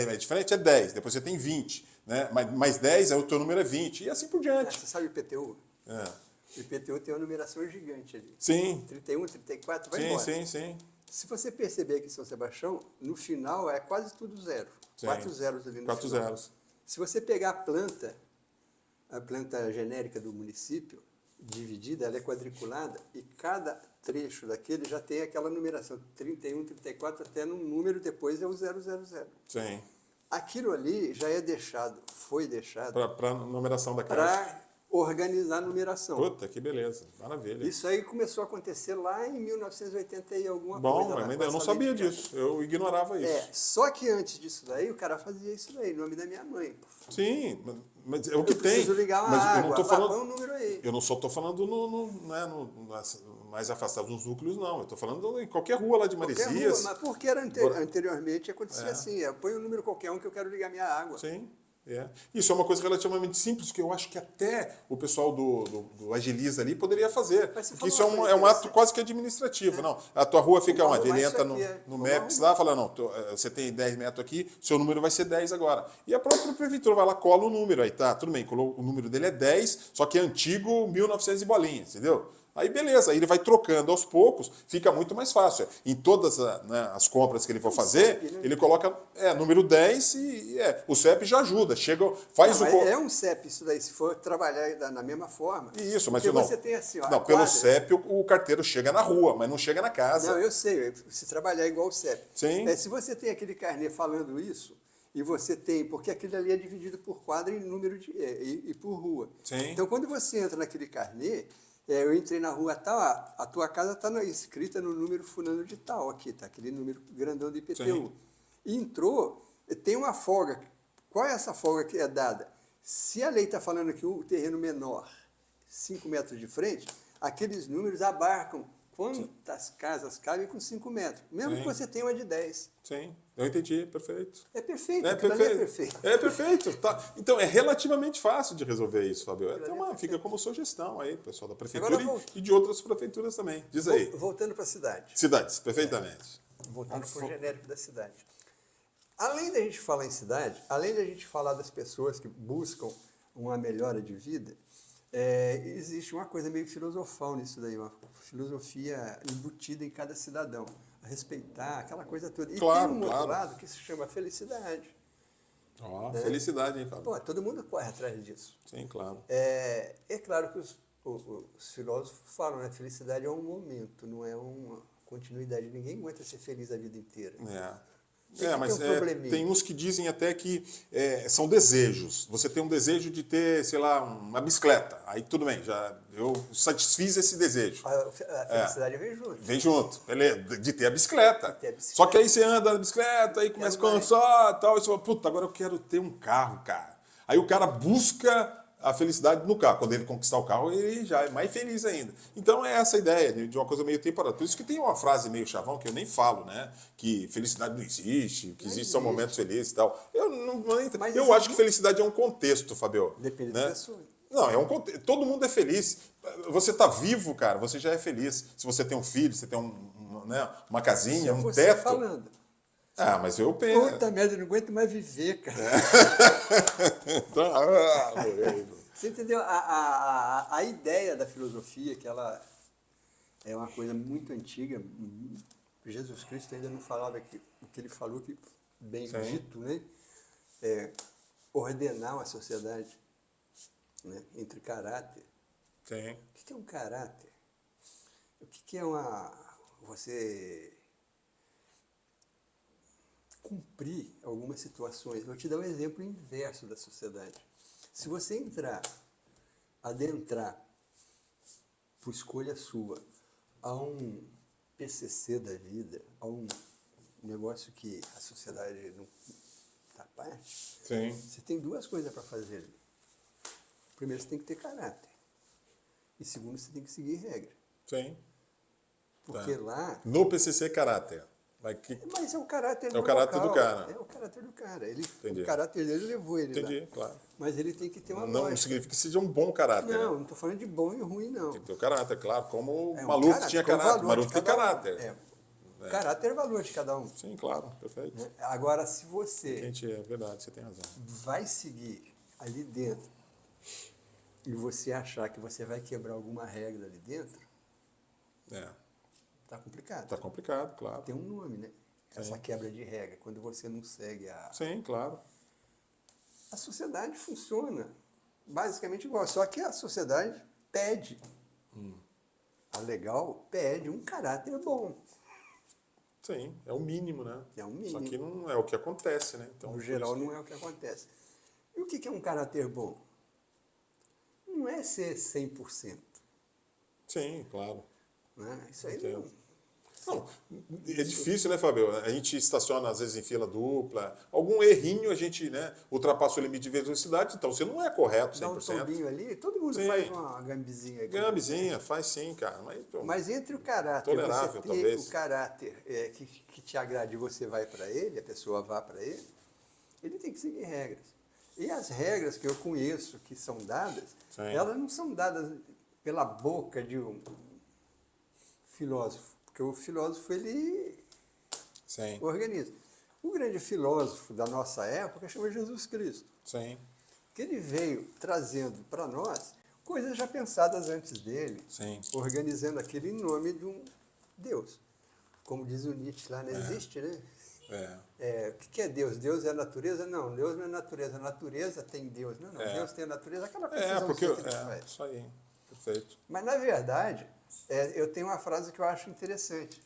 metros de frente, é 10. Depois você tem 20. Né? Mais 10, aí o teu número é 20. E assim por diante. Você sabe o IPTU? É. O IPTU tem uma numeração gigante ali. Sim. 31, 34, vai Sim, embora. sim. Se você perceber aqui em São Sebastião, no final é quase tudo zero. Sim. 4 zeros ali no 4 final. zeros. Se você pegar a planta genérica do município, dividida, ela é quadriculada, e cada trecho daquele já tem aquela numeração, 31, 34, até no número depois é o 000. Sim. Aquilo ali já foi deixado Para numeração da casa. para organizar a numeração. Puta, que beleza. Maravilha. Isso aí começou a acontecer lá em 1980 e alguma Bom, coisa. mas eu não sabia disso. Eu ignorava isso. Só que antes disso daí, o cara fazia isso daí, em nome da minha mãe. Sim, mas é o que Eu tem. preciso ligar uma Mas água, eu não tô põe falando. um número aí. Eu não só estou falando mais afastado dos núcleos, não. Eu estou falando em qualquer rua lá de Qualquer Maresias. rua, mas porque anteriormente acontecia assim, põe um número qualquer um que eu quero ligar minha água. Sim. Isso é uma coisa relativamente simples, que eu acho que até o pessoal do Agiliza ali poderia fazer. Mas você Porque isso falou uma é um coisa ato quase que administrativo. Não, a tua rua fica Vamos onde? Ele arrumar entra isso aqui, no vamos Maps arrumar. lá e fala, não, você tem 10 metros aqui, seu número vai ser 10 agora. E a própria prefeitura vai lá, cola o número, aí tá, tudo bem, o número dele é 10, só que é antigo 1900 e bolinhas, entendeu? Aí beleza, aí ele vai trocando aos poucos, fica muito mais fácil. Em todas as compras que ele for fazer, CEP, né? ele coloca número 10 o CEP já ajuda. Chega, faz Não, o. mas é um CEP isso daí, se for trabalhar na mesma forma. Isso, mas porque não. você tem assim, ó, Não, a pelo quadra. CEP o carteiro chega na rua, mas não chega na casa. Não, eu sei, se trabalhar igual o CEP. Sim. Se você tem aquele carnê falando isso, e você tem, porque aquilo ali é dividido por quadra e número e por rua. Sim. Então, quando você entra naquele carnê, eu entrei na rua tal, a tua casa está escrita no número fulano de tal, aqui, tá aquele número grandão do IPTU. Sim. E entrou, tem uma folga. Qual é essa folga que é dada? Se a lei está falando que o terreno menor, 5 metros de frente, aqueles números abarcam quantas casas cabem com 5 metros, mesmo Sim. que você tenha uma de 10. Sim, eu entendi, perfeito. É perfeito, É aquilo ali é perfeito. perfeito. É perfeito. Tá. Então, é relativamente fácil de resolver isso, Fabio. Aquilo ali é Fica perfeito. como sugestão aí, pessoal da prefeitura Agora, e de outras prefeituras também. Diz aí. Voltando para a cidade. Cidades, perfeitamente. Voltando para o genérico da cidade. Além da gente falar em cidade, além da gente falar das pessoas que buscam uma melhora de vida, existe uma coisa meio filosofal nisso daí, uma filosofia embutida em cada cidadão. A respeitar, aquela coisa toda. E Claro, tem um outro claro. lado que se chama felicidade. Ó, felicidade, hein, Fábio? Pô, todo mundo corre atrás disso. Sim, claro. É claro que os filósofos falam, né? Felicidade é um momento, não é uma continuidade. Ninguém aguenta ser feliz a vida inteira. Mas tem um probleminha. tem uns que dizem até que são desejos. Você tem um desejo de ter, sei lá, uma bicicleta. Aí tudo bem, eu satisfiz esse desejo. A felicidade vem junto. Vem junto, beleza, de ter a bicicleta. De ter a bicicleta. Só que aí você anda na bicicleta, aí começa a cansar e tal, e você fala, puta, agora eu quero ter um carro, cara. Aí o cara busca a felicidade no carro. Quando ele conquistar o carro, ele já é mais feliz ainda. Então é essa a ideia de uma coisa meio temporária. Por isso que tem uma frase meio chavão que eu nem falo, né? Que felicidade não existe, que existe só momentos felizes e tal. Eu não entendo. Mas Eu acho que felicidade é um contexto, Fabio. Depende né? da pessoa. Não, é um contexto. Todo mundo é feliz. Você está vivo, cara, você já é feliz. Se você tem um filho, você tem uma casinha, um Você teto. falando. Ah, mas eu penso. Puta merda, eu não aguento mais viver, cara. Você entendeu? A ideia da filosofia, que ela é uma coisa muito antiga, Jesus Cristo ainda não falava o que ele falou, que bem Sim. dito, né? Ordenar uma sociedade, né? Entre caráter. Sim. O que é um caráter? O que é você cumprir algumas situações? Vou te dar um exemplo inverso da sociedade. Se você adentrar, por escolha sua, a um PCC da vida, a um negócio que a sociedade não está parte, Sim. você tem duas coisas para fazer ali. Primeiro, você tem que ter caráter. E segundo, você tem que seguir regra. Sim. Porque lá... No PCC caráter. Mas é o caráter É o caráter do cara. É o caráter do cara. Entendi. O caráter dele levou ele lá. Entendi, claro. Mas ele tem que ter uma Não lógica. significa que seja um bom caráter. Não, né? não estou falando de bom e ruim, não. Tem que ter o caráter, claro. Como o É um Maluf caráter, tinha com o caráter. valor Maluf de tem cada um. caráter. O caráter é o valor de cada um. Sim, claro, perfeito. Né? Agora, se você Gente, é verdade, você tem razão. vai seguir ali dentro e você achar que você vai quebrar alguma regra ali dentro, tá complicado. Tá complicado, claro. Tem um nome, né? Essa quebra de regra, quando você não segue Sim, claro. A sociedade funciona basicamente igual, só que a sociedade pede. A legal pede um caráter bom. Sim, é o mínimo, né? É o mínimo. Só que não é o que acontece, né? Então, No por geral, isso não é o que acontece. E o que é um caráter bom? Não é ser 100%. Sim, claro. Né? Isso aí Entendo. não... Não, é difícil, né, Fabio? A gente estaciona, às vezes, em fila dupla. Algum errinho a gente, ultrapassa o limite de velocidade, então você não é correto 100%. Dá um tombinho ali, todo mundo Sim. faz uma gambizinha aqui. Gambizinha, faz sim, cara. Mas entre o caráter, Tolerável, você ter talvez. o caráter que te agrade e você vai para ele, a pessoa vá para ele tem que seguir regras. E as regras que eu conheço, que são dadas, Sim. elas não são dadas pela boca de um filósofo, porque o filósofo, ele Sim, organiza. O grande filósofo da nossa época chama Jesus Cristo, sim, que ele veio trazendo para nós coisas já pensadas antes dele, sim. organizando aquilo em nome de um Deus. Como diz o Nietzsche lá, não existe, né? O que é Deus? Deus é a natureza? Não, Deus não é natureza. A natureza tem Deus. Não, Deus tem a natureza. Aquela confusão Porque... que ele faz. isso aí. Perfeito. Mas, na verdade, eu tenho uma frase que eu acho interessante.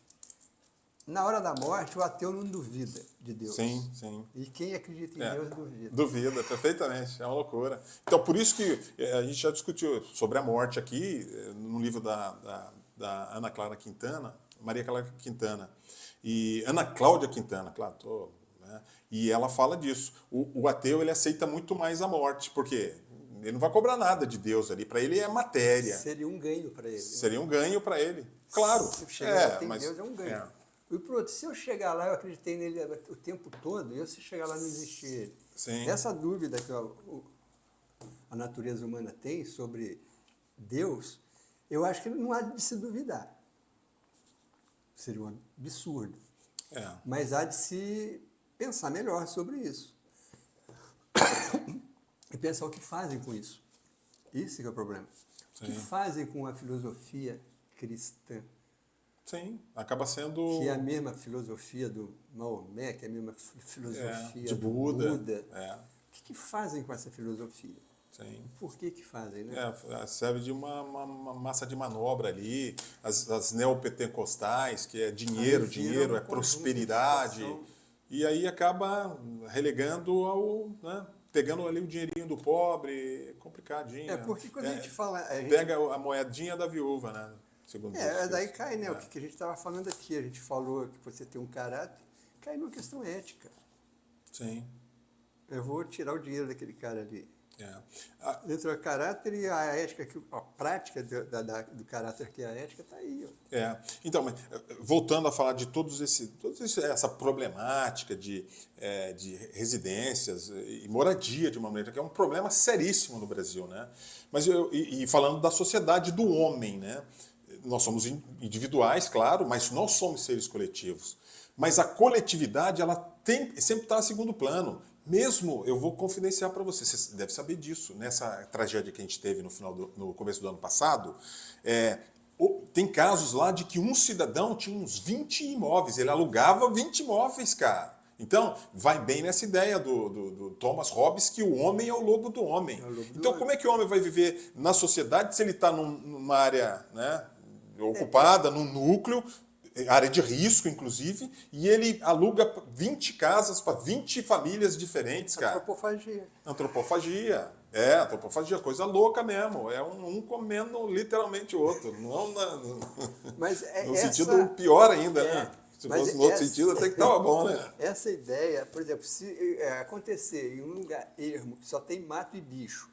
Na hora da morte, o ateu não duvida de Deus. Sim, sim. E quem acredita em Deus duvida. Duvida, perfeitamente. É uma loucura. Então, por isso que a gente já discutiu sobre a morte aqui, no livro da Ana Clara Quintana, Maria Clara Quintana. E Ana Cláudia Quintana, claro, né? E ela fala disso. O ateu, ele aceita muito mais a morte, porque ele não vai cobrar nada de Deus ali. Para ele é matéria. Seria um ganho para ele. Seria um ganho para ele. Claro. Se chegar lá tem mas, Deus, é um ganho. E pronto, se eu chegar lá, eu acreditei nele o tempo todo, e se chegar lá não existir ele. Sim. Essa dúvida que a natureza humana tem sobre Deus, eu acho que não há de se duvidar. Seria um absurdo. Mas há de se pensar melhor sobre isso. E pensar o que fazem com isso. Isso que é o problema. Sim. O que fazem com a filosofia cristã? Sim, acaba sendo... Que é a mesma filosofia do Maomé, que é a mesma filosofia de do Buda. O que fazem com essa filosofia? Sim. Por que fazem, né? Serve de uma massa de manobra ali. As neopentecostais, que é dinheiro, é prosperidade. E aí acaba relegando ao... Né, pegando ali o dinheirinho do pobre, complicadinho. Porque quando a gente fala... Pega a moedinha da viúva, né? Segundo daí cai, né? O que a gente estava falando aqui. A gente falou que você tem um caráter, cai numa questão ética. Sim. Eu vou tirar o dinheiro daquele cara ali. Dentro do caráter e a ética, a prática do caráter que é a ética está aí. Ó. Então, mas, voltando a falar de toda essa problemática de residências e moradia de uma maneira, que é um problema seríssimo no Brasil, né? Mas e falando da sociedade do homem, né? Nós somos individuais, claro, mas nós somos seres coletivos. Mas a coletividade, ela sempre está a segundo plano. Mesmo, eu vou confidenciar para você deve saber disso, nessa tragédia que a gente teve no começo do ano passado, tem casos lá de que um cidadão tinha uns 20 imóveis, ele alugava 20 imóveis, cara. Então, vai bem nessa ideia do Thomas Hobbes, que o homem é o lobo do homem. Então, como é que o homem vai viver na sociedade se ele está numa área, né, ocupada, num núcleo, área de risco, inclusive, e ele aluga 20 casas para 20 famílias diferentes, cara. Antropofagia. Antropofagia, coisa louca mesmo. É um comendo literalmente o outro. Não Mas no sentido pior ainda, né? Se fosse no outro sentido, até que estava bom, né? Essa ideia, por exemplo, se acontecer em um lugar ermo que só tem mato e bicho,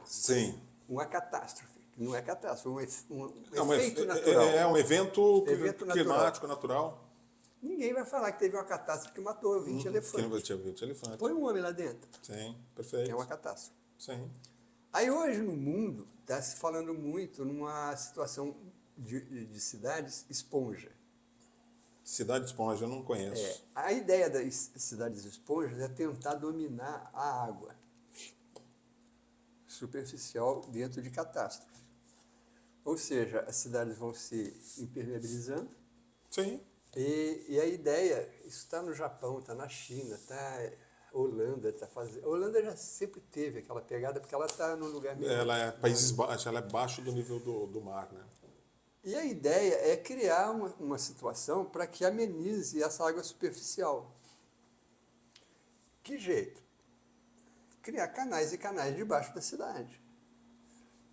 sim, uma catástrofe. Não é catástrofe, um efeito natural. É um evento climático, natural. Ninguém vai falar que teve uma catástrofe que matou 20 elefantes. Tinha 20 elefantes. Põe um homem lá dentro. Sim, perfeito. É uma catástrofe. Sim. Aí hoje no mundo está se falando muito numa situação de cidades esponja. Cidade esponja eu não conheço. A ideia das cidades esponjas é tentar dominar a água superficial dentro de catástrofe. Ou seja, as cidades vão se impermeabilizando. Sim. E a ideia, isso está no Japão, está na China, está Holanda, está fazendo. A Holanda já sempre teve aquela pegada, porque ela está num lugar meio... Ela é Países Baixos, ela é abaixo do nível do mar, né? E a ideia é criar uma situação para que amenize essa água superficial. Que jeito? Criar canais e canais debaixo da cidade.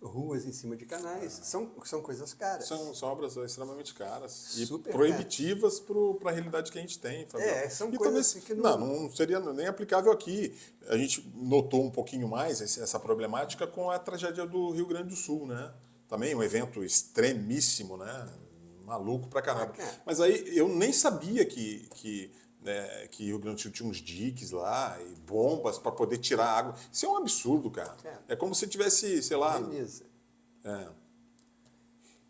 Ruas em cima de canais, são coisas caras. São obras extremamente caras e Super proibitivas para a realidade que a gente tem, Fabiano. São e coisas talvez, assim que não seria nem aplicável aqui. A gente notou um pouquinho mais essa problemática com a tragédia do Rio Grande do Sul, né? Também um evento extremíssimo, né? Maluco pra caramba. Mas aí eu nem sabia que né, que Rio Grande do Sul tinha uns diques lá e bombas para poder tirar água. Isso é um absurdo, cara. É como se tivesse, sei lá. Veneza.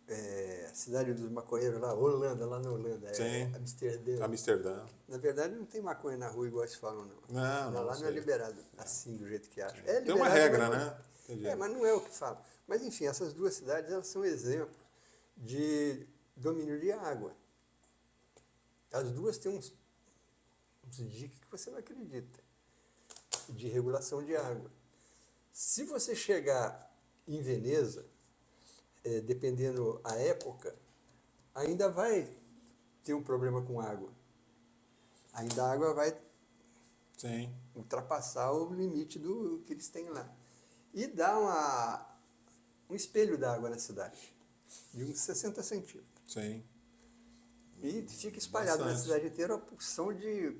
É, A cidade dos maconheiros lá, Holanda, lá na Holanda, sim. Amsterdã. Amsterdã. Na verdade, não tem maconha na rua igual se falam, não. Não, Lá não é sei. liberado assim, do jeito que acha. Tem uma regra, né? Entendi. Mas não é o que falam. Mas, enfim, essas duas cidades, elas são exemplos de domínio de água. As duas têm uns diques que você não acredita, de regulação de água. Se você chegar em Veneza, dependendo a época, ainda vai ter um problema com água. Ainda a água vai Sim, ultrapassar o limite do que eles têm lá. E dá um espelho d'água na cidade, de uns 60 centímetros. sim. E fica espalhado na Bastante. cidade inteira a porção de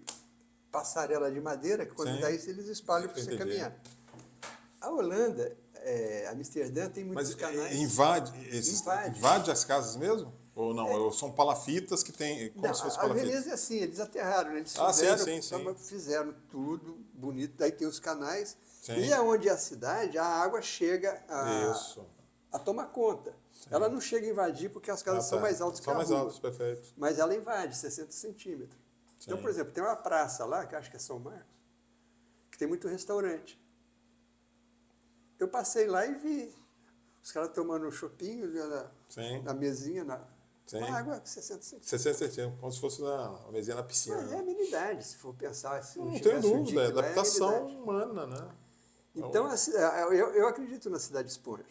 passarela de madeira, que quando Sim. dá isso eles espalham para você Entendi. caminhar. A Holanda, Amsterdã, tem muitos Mas canais. invade as casas mesmo? Ou não? Ou são palafitas que tem. Como Não, se fosse a palafita? Veneza é assim, eles aterraram, né? Eles Ah, sim, fizeram, sim. fizeram tudo bonito, daí tem os canais. Sim. E aonde é a cidade, a água chega Isso. a tomar conta. Ela não chega a invadir porque as casas são mais altas que São a mais rua. altas, perfeito. Mas ela invade 60 centímetros. Então, Sim. por exemplo, tem uma praça lá, que acho que é São Marcos, que tem muito restaurante. Eu passei lá e vi os caras tomando um chopinho Sim. na mesinha, Sim. com água 60 centímetros. 60 centímetros, como se fosse uma mesinha na piscina. Mas é né? amenidade, se for pensar. Se Não tenho tivesse um dúvida, é dique lá, adaptação amenidade. humana, né? Então, eu acredito na cidade esponja.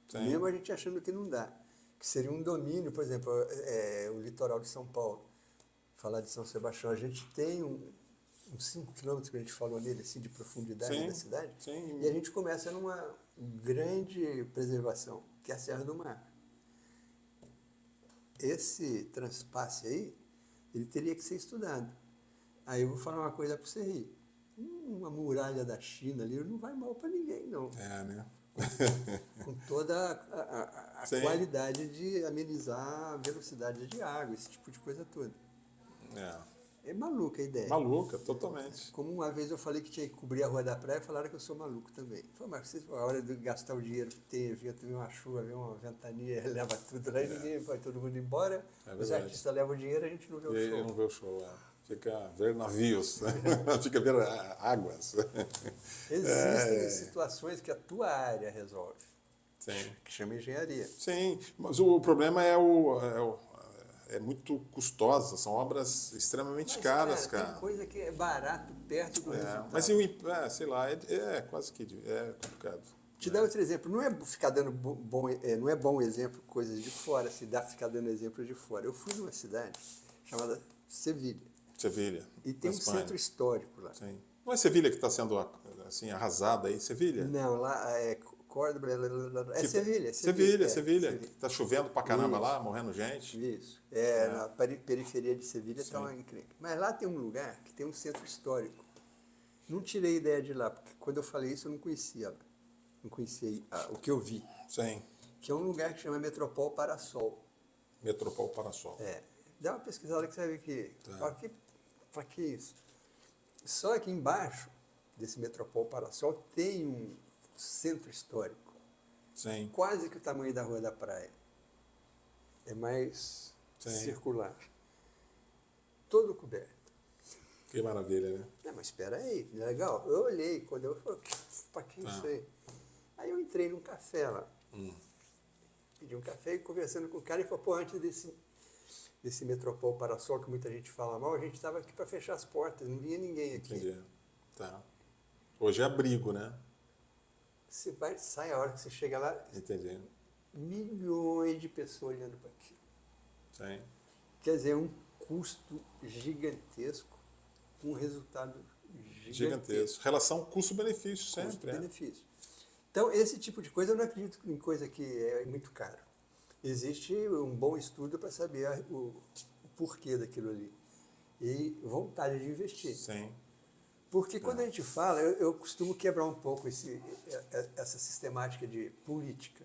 Sim. Mesmo a gente achando que não dá. Que seria um domínio, por exemplo, o litoral de São Paulo. Falar de São Sebastião, a gente tem uns 5 quilômetros que a gente falou nele, assim, de profundidade Sim, da cidade. sim. E a gente começa numa grande preservação, que é a Serra do Mar. Esse transpasse aí, ele teria que ser estudado. Aí eu vou falar uma coisa para você rir. Uma muralha da China ali não vai mal para ninguém, não. É, né? Com toda a Sim. qualidade de amenizar a velocidade de água, esse tipo de coisa toda. É maluca a ideia. Maluca, totalmente. Como uma vez eu falei que tinha que cobrir a rua da praia, falaram que eu sou maluco também. Falei, mas a hora de gastar o dinheiro que tem, vem uma chuva, vem uma ventania, leva tudo lá e ninguém vai todo mundo embora. Os artistas levam o dinheiro, a gente não vê o show. Não vê o show, Fica ver navios, fica ver águas. Existem situações que a tua área resolve, Sim. que chama engenharia. Sim, mas o problema é muito custosa, são obras extremamente Mas, caras, cara. cara. Tem coisa que é barato perto do resultado. Mas sei lá, quase que complicado. Te dar outro exemplo, não é ficar dando não é bom exemplo coisas de fora, se dá ficar dando exemplos de fora. Eu fui numa cidade chamada Sevilha. Sevilha. E tem um Espanha. centro histórico lá. Sim. Não é Sevilha que está sendo assim, arrasada aí? Sevilha? Não, lá é Córdoba, Sevilha. Sevilha. Está chovendo pra caramba lá, morrendo gente. Isso. Na periferia de Sevilha está uma encrenca. Mas lá tem um lugar que tem um centro histórico. Não tirei ideia de lá, porque quando eu falei isso eu não conhecia lá. Não conhecia o que eu vi. Sim. Que é um lugar que chama Metropol Parasol. Metropol Parasol. Dá uma pesquisada que você vai ver que... Para que isso? Só aqui embaixo desse Metropol Parasol tem um centro histórico. Sim. Quase que o tamanho da Rua da Praia. É mais circular. Todo coberto. Que maravilha, né? Mas espera aí, legal. Eu olhei, quando eu falei, para que isso aí? Aí eu entrei num café lá. Pedi um café e conversando com o cara, ele falou, antes desse Metropol Parasol, que muita gente fala mal, a gente estava aqui para fechar as portas, não vinha ninguém aqui. Entendi. Tá. Hoje é abrigo, né? Você sai a hora que você chega lá, Entendi. milhões de pessoas olhando para aquilo. Sim. Quer dizer, um custo gigantesco, um resultado gigantesco. Relação custo-benefício sempre. Custo-benefício. Então, esse tipo de coisa, eu não acredito em coisa que é muito caro. Existe um bom estudo para saber o porquê daquilo ali. E vontade de investir. Sim. Porque quando a gente fala, eu costumo quebrar um pouco essa sistemática de política.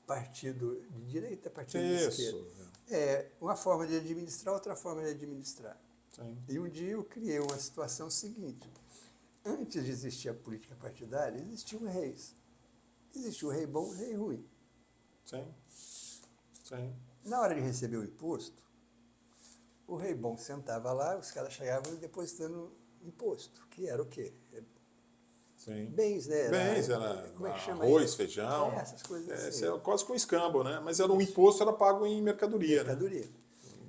Partido de direita, partido de esquerda. Uma forma de administrar, outra forma de administrar. Sim. E um dia eu criei uma situação seguinte. Antes de existir a política partidária, existiam reis. Existia o rei bom e o rei ruim. Sim. Sim. Na hora de receber o imposto, o rei bom sentava lá, os caras chegavam depositando imposto, que era o quê? Sim. Bens, né? Bens, era como é que chama arroz, isso? feijão. Essas coisas assim. Isso é quase que um escambo, né? Mas era um imposto, era pago em mercadoria, Mercadoria. né?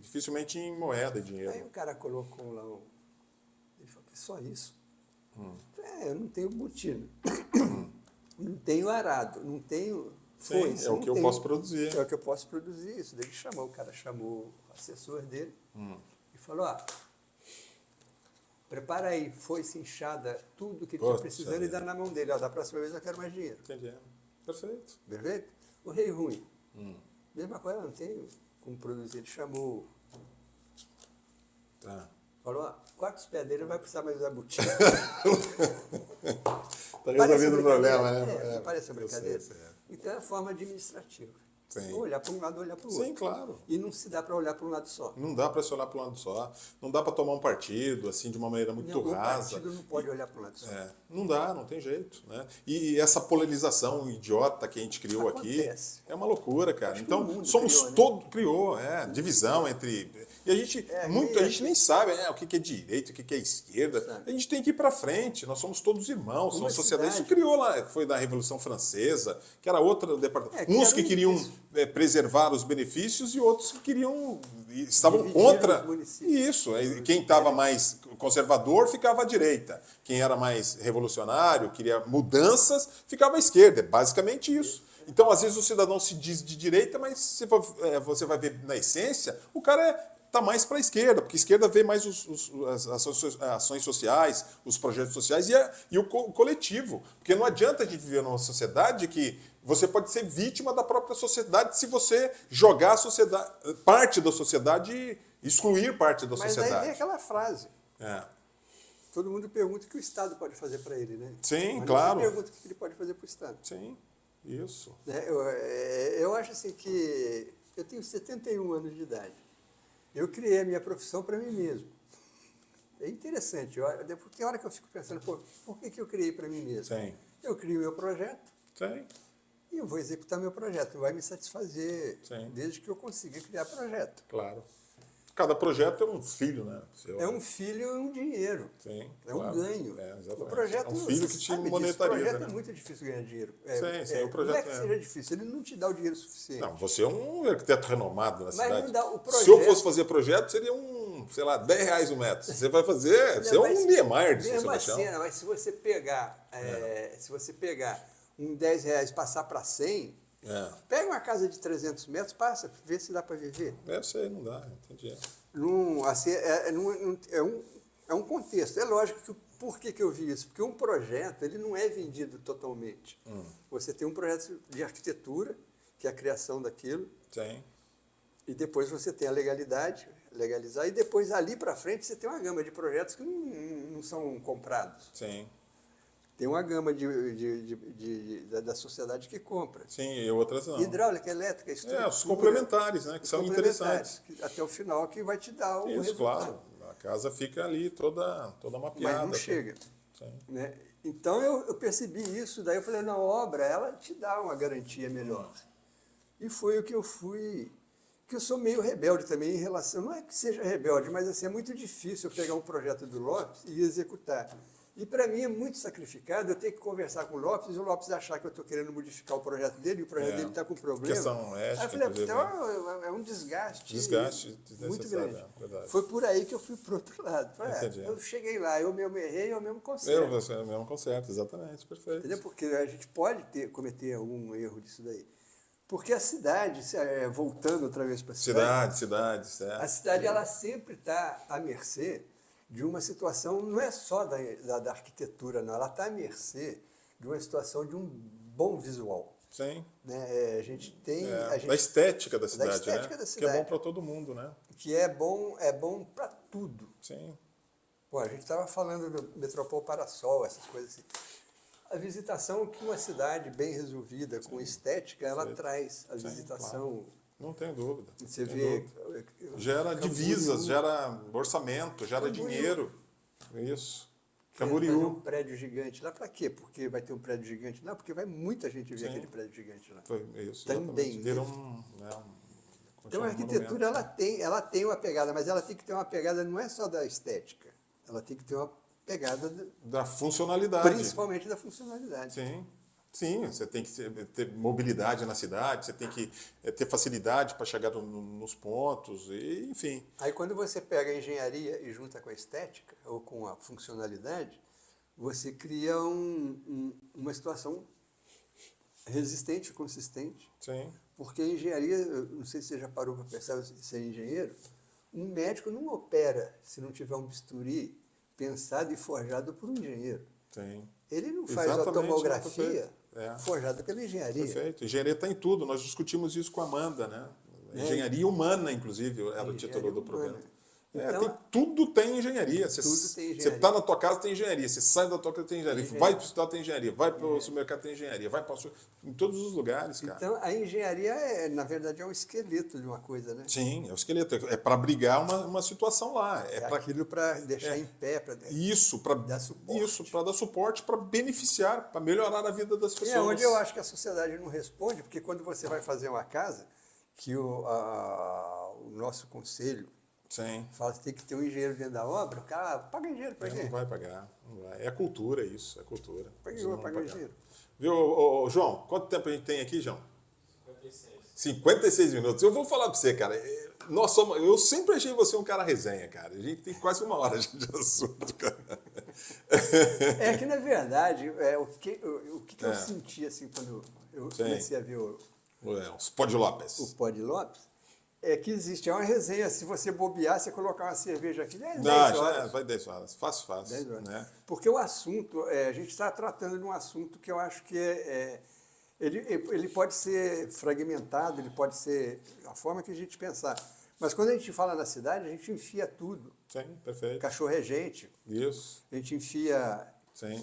Dificilmente em moeda e Aí dinheiro. o cara colocou lá ele falou, só isso? Eu não tenho botina, não tenho arado, não tenho Sim, foice. é o não que eu tenho- posso produzir. É o que eu posso produzir isso. Daí ele chamou, o cara chamou o assessor dele e falou, prepara aí, foice, inchada, tudo que ele tinha Poxa precisando e vida. dá na mão dele. Ó, da próxima vez eu quero mais dinheiro. Entendi. Perfeito. Perfeito? O rei ruim. Mesma coisa, não tenho como produzir. Ele chamou, Tá. falou, corta os pés dele, não vai precisar mais usar botina. Tá resolvido o problema, né? Não parece uma eu sei, brincadeira. sei. Então é a forma administrativa. Sim. Olhar para um lado, olhar para o outro. Sim, claro. E não se dá para olhar para um lado só. Não dá para se olhar para um lado só. Não dá para tomar um partido, assim, de uma maneira muito O rasa. partido não pode olhar para um lado só. Não dá, não tem jeito, né? E essa polarização idiota que a gente criou Acontece. aqui é uma loucura, cara. Acho que o Então, mundo somos criou, né? todo criou, divisão entre e a gente a gente nem sabe, o que é direita, o que é esquerda. Sabe. A gente tem que ir para frente. Nós somos todos irmãos, Uma somos sociedade. Isso cidade- criou lá, foi da Revolução Francesa, que era outra departamento. que Uns era que um queriam difícil. preservar os benefícios e outros que estavam Dividir contra os municípios. isso. Quem estava mais conservador ficava à direita. Quem era mais revolucionário, queria mudanças, ficava à esquerda. É basicamente isso. Então, às vezes, o cidadão se diz de direita, mas você vai ver na essência, o cara está mais para a esquerda, porque a esquerda vê mais as ações sociais, os projetos sociais e o coletivo. Porque não adianta a gente viver numa sociedade que você pode ser vítima da própria sociedade se você jogar a sociedade, parte da sociedade e excluir parte da Mas aí sociedade. vem aquela frase. É. Todo mundo pergunta o que o Estado pode fazer para ele, né? Sim, Mas claro. Não se pergunta o que ele pode fazer para o Estado. Sim, isso. Né? Eu acho assim que eu tenho 71 anos de idade. Eu criei a minha profissão para mim mesmo. É interessante, porque tem hora que eu fico pensando, por que eu criei para mim mesmo? Sim. Eu crio o meu projeto Sim. e eu vou executar meu projeto. Vai me satisfazer Sim. desde que eu consiga criar projeto. Claro. Cada projeto é um filho, né? É um filho e um dinheiro. Sim, É um claro. ganho. Exatamente. O projeto, é um filho você que te sabe disso, monetariza. O projeto né? é muito difícil ganhar dinheiro. Sim, o projeto não é que seja difícil, ele não te dá o dinheiro suficiente. Não, você é um arquiteto renomado na cidade. não dá o Se eu projeto- fosse fazer projeto, seria sei lá, R$10 o metro. Você vai fazer, você é Mas um Niemeyer de mesmo Sebastião. assim, mas se você pegar, um R$10 e passar para 100, pega uma casa de 300 metros, passa, vê se dá para viver. Eu sei, não dá, entendi. É um contexto. É lógico que por que eu vi isso? Porque um projeto ele não é vendido totalmente. Você tem um projeto de arquitetura, que é a criação daquilo, Sim, e depois você tem a legalizar, e depois ali para frente você tem uma gama de projetos que não são comprados. sim. Tem uma gama da sociedade que compra. Sim, e outras não. Hidráulica, elétrica, estrutura. Os complementares, né? Que os são complementares, interessantes. que até o final que vai te dar o Isso, resultado. claro. A casa fica ali toda mapeada. Mas não chega. Sim. Né? Então eu percebi isso, daí eu falei, na obra ela te dá uma garantia melhor. E foi o que eu fui, que eu sou meio rebelde também em relação, não é que seja rebelde, mas assim, é muito difícil eu pegar um projeto do Lopes e executar. E para mim é muito sacrificado eu ter que conversar com o Lopes e o Lopes achar que eu estou querendo modificar o projeto dele e o projeto dele está com problema. Questão ética, Aí eu falei, inclusive, então é um desgaste muito desnecessário, grande. verdade. Foi por aí que eu fui para o outro lado. Falei, Entendi. eu cheguei lá, eu mesmo errei, eu mesmo conserto. Você é mesmo conserto, exatamente, perfeito. Entendeu? Porque a gente pode cometer algum erro disso daí. Porque a cidade, voltando outra vez para a Cidade, certo. a cidade ela sempre está à mercê de uma situação, não é só da arquitetura, não, ela está à mercê de uma situação de um bom visual. Sim. Né? A gente tem... Da estética da cidade, estética né? da Que é cidade. bom para todo mundo, né? Que é bom para tudo. Sim. Pô, a gente estava falando do Metropol Parasol, essas coisas assim. A visitação que uma cidade bem resolvida, com estética, ela traz a visitação. Claro. Não tenho dúvida. Você Não vê... tenho dúvida. Gera divisas, gera orçamento, gera Camboriú. dinheiro. Isso. Fazer Camboriú. um prédio gigante lá, para quê? Porque vai ter um prédio gigante lá, porque vai muita gente ver Sim. aquele prédio gigante lá. Foi isso. Também. Vira Então a arquitetura ela tem uma pegada, mas ela tem que ter uma pegada não é só da estética, ela tem que ter uma pegada da funcionalidade. principalmente da funcionalidade. Sim. Sim, você tem que ter mobilidade na cidade, você tem que ter facilidade para chegar nos pontos, e, enfim. Aí quando você pega a engenharia e junta com a estética, ou com a funcionalidade, você cria uma situação resistente e consistente. Sim. Porque a engenharia, eu não sei se você já parou para pensar, se é engenheiro, um médico não opera se não tiver um bisturi pensado e forjado por um engenheiro. Sim. Ele não faz Exatamente, tomografia é. forjada pela engenharia. Perfeito. Engenharia está em tudo. Nós discutimos isso com a Amanda, né? Engenharia humana, inclusive, era o título do programa. Então, tudo tem engenharia. Tudo tem engenharia. Você está na tua casa, tem engenharia. Você sai da tua casa, tem engenharia. Vai para o hospital, tem engenharia. Vai para o supermercado, tem engenharia. Vai para em todos os lugares, cara. Então, a engenharia, na verdade, é um esqueleto de uma coisa, né? Sim, é o esqueleto. É para brigar uma situação lá. É aquilo para deixar em pé, para isso, para dar suporte. Isso, para dar suporte, para beneficiar, para melhorar a vida das pessoas. E é onde eu acho que a sociedade não responde, porque quando você vai fazer uma casa, que o nosso conselho Sim. fala que tem que ter um engenheiro dentro da obra, o cara paga engenheiro para quê? Não vai pagar, não vai. É cultura isso, é cultura. Paga engenheiro. Viu, João, quanto tempo a gente tem aqui, João? 56 minutos. Eu vou falar para você, cara. Eu sempre achei você um cara resenha, cara. A gente tem quase uma hora de assunto, cara. É que, na verdade, o que eu senti assim, quando eu comecei a ver Os Pod Lopes. o Pod Lopes, é que existe uma resenha. Se você bobear, você colocar uma cerveja aqui, 10 horas. Vai 10 horas. Fácil. 10 horas. Né? Porque o assunto, a gente está tratando de um assunto que eu acho que ele pode ser fragmentado, ele pode ser a forma que a gente pensar. Mas quando a gente fala na cidade, a gente enfia tudo. Sim, perfeito. Cachorro é gente. Isso. A gente enfia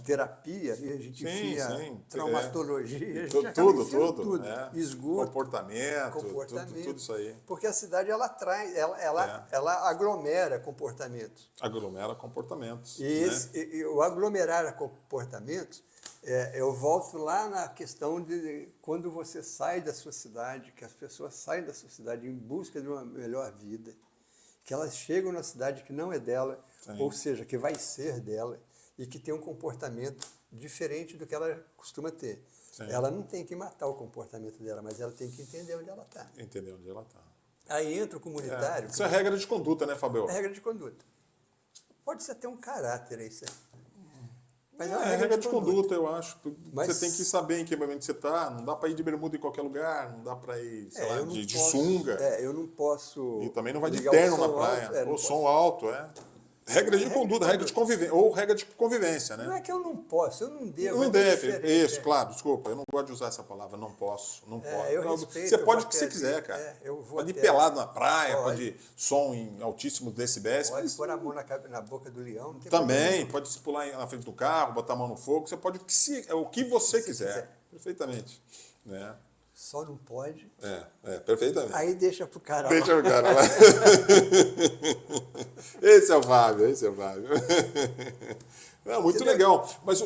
terapia, a gente enfia traumatologia, a gente acaba enfiando tudo. Esgoto, comportamento. Tudo isso aí. Porque a cidade ela aglomera comportamentos. Aglomera comportamentos. E o aglomerar comportamentos, eu volto lá na questão de quando você sai da sua cidade, que as pessoas saem da sua cidade em busca de uma melhor vida, que elas chegam na cidade que não é dela, ou seja, que vai ser dela, e que tem um comportamento diferente do que ela costuma ter. Sim. Ela não tem que matar o comportamento dela, mas ela tem que entender onde ela está. Entender onde ela está. Aí entra o comunitário. Isso é regra de conduta, né, Fabio? É regra de conduta. Pode ser até um caráter aí, mas é regra de conduta, eu acho. Você tem que saber em que momento você está. Não dá para ir de bermuda em qualquer lugar, não dá para ir, sei lá, de sunga. Eu não posso. E também não vai de terno na praia. Ou som alto, Regra de conduta, regra de convivência, ou regra de convivência, né? Não é que eu não posso, eu não devo. Não deve, isso, claro, desculpa, eu não gosto de usar essa palavra, não posso, não pode. Você pode o que você quiser, cara. Pode ir pelado na praia, pode ir som em altíssimos decibéis. Pode pôr a mão na boca do leão. Não tem também, problema. pode se pular na frente do carro, botar a mão no fogo, você pode o que você quiser. Perfeitamente. Né? Só não pode. Perfeitamente. Aí deixa pro cara lá. Deixa o cara lá. Esse é o Fábio. Muito legal. Mas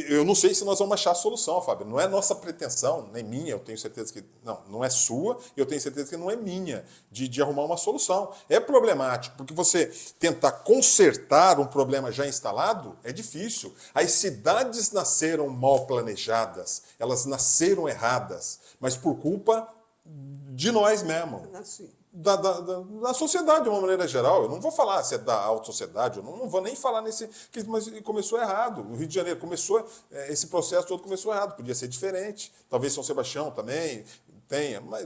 eu não sei se nós vamos achar a solução, Fábio. Não é nossa pretensão, nem minha, eu tenho certeza que... Não é sua, e eu tenho certeza que não é minha, de arrumar uma solução. É problemático, porque você tentar consertar um problema já instalado é difícil. As cidades nasceram mal planejadas, elas nasceram erradas, mas por culpa de nós mesmos. Assim. Da sociedade, de uma maneira geral. Eu não vou falar se é da alta sociedade, eu não vou nem falar nesse... Mas começou errado. O Rio de Janeiro começou... Esse processo todo começou errado. Podia ser diferente. Talvez São Sebastião também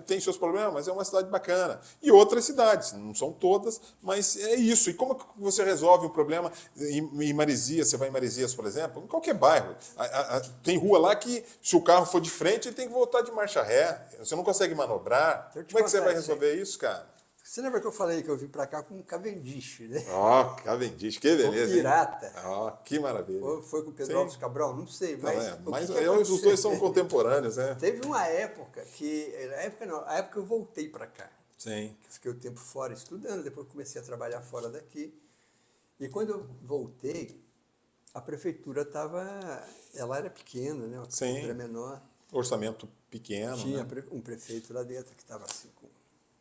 tem seus problemas, mas é uma cidade bacana. E outras cidades, não são todas, mas é isso. E como que você resolve um problema em Maresias? Você vai em Maresias, por exemplo, em qualquer bairro. Tem rua lá que, se o carro for de frente, ele tem que voltar de marcha ré. Você não consegue manobrar. Como é que você vai resolver isso, cara? Você lembra que eu falei que eu vim para cá com um Cavendish, né? Ó, Cavendish, que beleza, Um pirata. Ó, que maravilha. Ou foi com o Pedro Sim. Alves Cabral? Não sei, Não, mas... mas o que os aconteceu? dois são contemporâneos, né? Teve uma época que... A época não, a época que eu voltei para cá. Sim. Fiquei o tempo fora estudando, depois comecei a trabalhar fora daqui. E quando eu voltei, a prefeitura estava... Ela era pequena, né? Uma Sim. prefeitura menor. Orçamento pequeno, Tinha né? um prefeito lá dentro que estava assim, com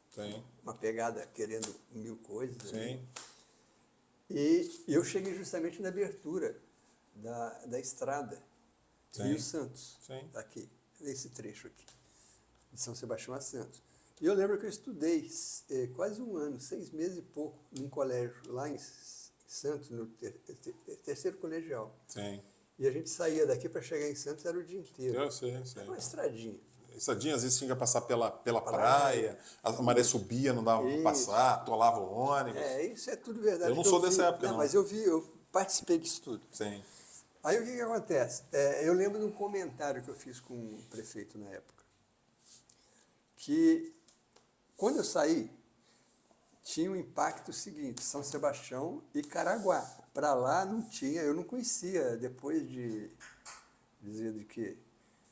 Sim, uma pegada querendo 1000 coisas. sim, Né? E eu cheguei justamente na abertura da estrada Sim. Rio Santos, Sim. aqui, nesse trecho aqui, de São Sebastião a Santos. E eu lembro que eu estudei quase um ano, 6 meses e pouco, num colégio lá em Santos, no terceiro colegial. sim. E a gente saía daqui para chegar em Santos, era o dia inteiro. Eu sei. Era uma estradinha. Estradinha, às vezes tinha que passar pela praia, a maré subia, não dava para Isso. passar, atolava o ônibus. Isso é tudo verdade. Eu não que sou vi. dessa época, não. Mas eu participei disso tudo. Sim, Aí o que acontece? Eu lembro de um comentário que eu fiz com o prefeito na época, que quando eu saí, tinha um impacto seguinte, São Sebastião e Caraguá. Para lá não tinha, eu não conhecia, depois de dizer de quê?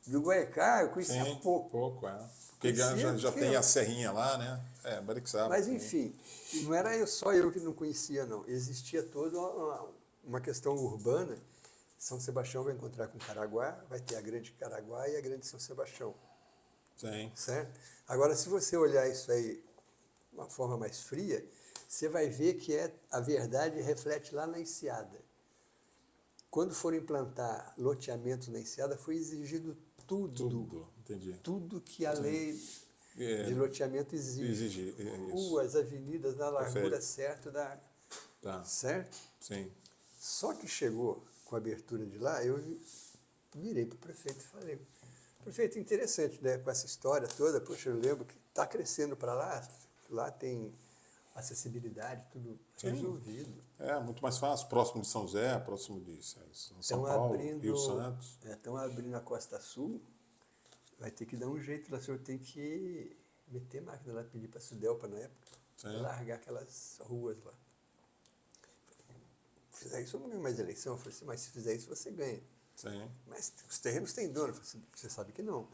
Do Guaicá eu conhecia sim, pouco. é. Porque já tem a serrinha lá, né? Barixaba. Mas enfim, não era só eu que não conhecia, não. Existia toda uma questão urbana. São Sebastião vai encontrar com Caraguá, vai ter a Grande Caraguá e a Grande São Sebastião. Sim, Certo? Agora, se você olhar isso aí de uma forma mais fria, você vai ver que a verdade reflete lá na Enseada. Quando foram implantar loteamentos na Enseada, foi exigido tudo entendi. tudo que a lei de loteamento exige. Exige, isso. Ruas, avenidas, na largura Perfeito. certa, Tá, certo? sim, Só que chegou com a abertura de lá, eu virei para o prefeito e falei, prefeito, interessante, né, com essa história toda, poxa, eu lembro que está crescendo para lá tem acessibilidade, tudo Sim. resolvido. muito mais fácil, próximo de São José, próximo de São Paulo, Rio Santos. Estão abrindo a Costa Sul, vai ter que dar um jeito lá, o senhor tem que meter máquina lá, pedir para a Sudelpa na época, largar aquelas ruas lá. Se fizer isso, eu não ganho mais eleição. Eu falei assim, mas se fizer isso, você ganha. Sim. Mas os terrenos têm dono. Eu falei assim, você sabe que não.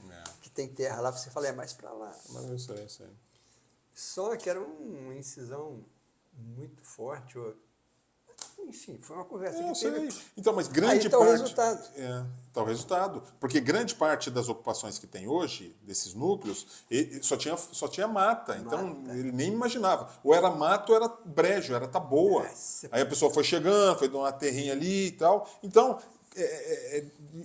É. Que tem terra lá, você fala, é mais para lá. Mas eu sei. Só que era uma incisão muito forte. Enfim, foi uma conversa que teve. Então, mas grande Aí tá parte... o resultado. Tá o resultado. Porque grande parte das ocupações que tem hoje, desses núcleos, só tinha mata. Então, ele nem imaginava. Ou era mato ou era brejo, era taboa. Aí a pessoa foi chegando, foi dando uma terrinha ali e tal. Então,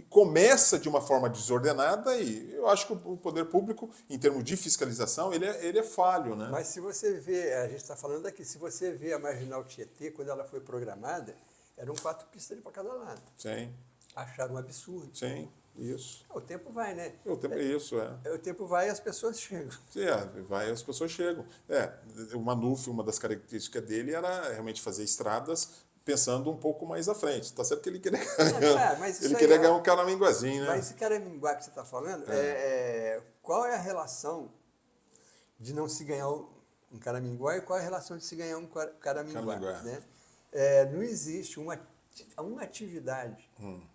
começa de uma forma desordenada e eu acho que o poder público, em termos de fiscalização, ele é falho, né? Mas se você vê, a gente está falando aqui, se você vê a Marginal Tietê, quando ela foi programada, eram 4 pistas para cada lado. Sim. Acharam um absurdo. Sim, isso. O tempo vai, né? O tempo vai e as pessoas chegam. Sim, vai e as pessoas chegam. O Manuf, uma das características dele era realmente fazer estradas pensando um pouco mais à frente. Tá certo que ele queria ganhar um caraminguazinho, né? Mas esse caraminguá que você está falando, qual é a relação de não se ganhar um caraminguá e qual é a relação de se ganhar um caraminguá? Né? Não existe uma atividade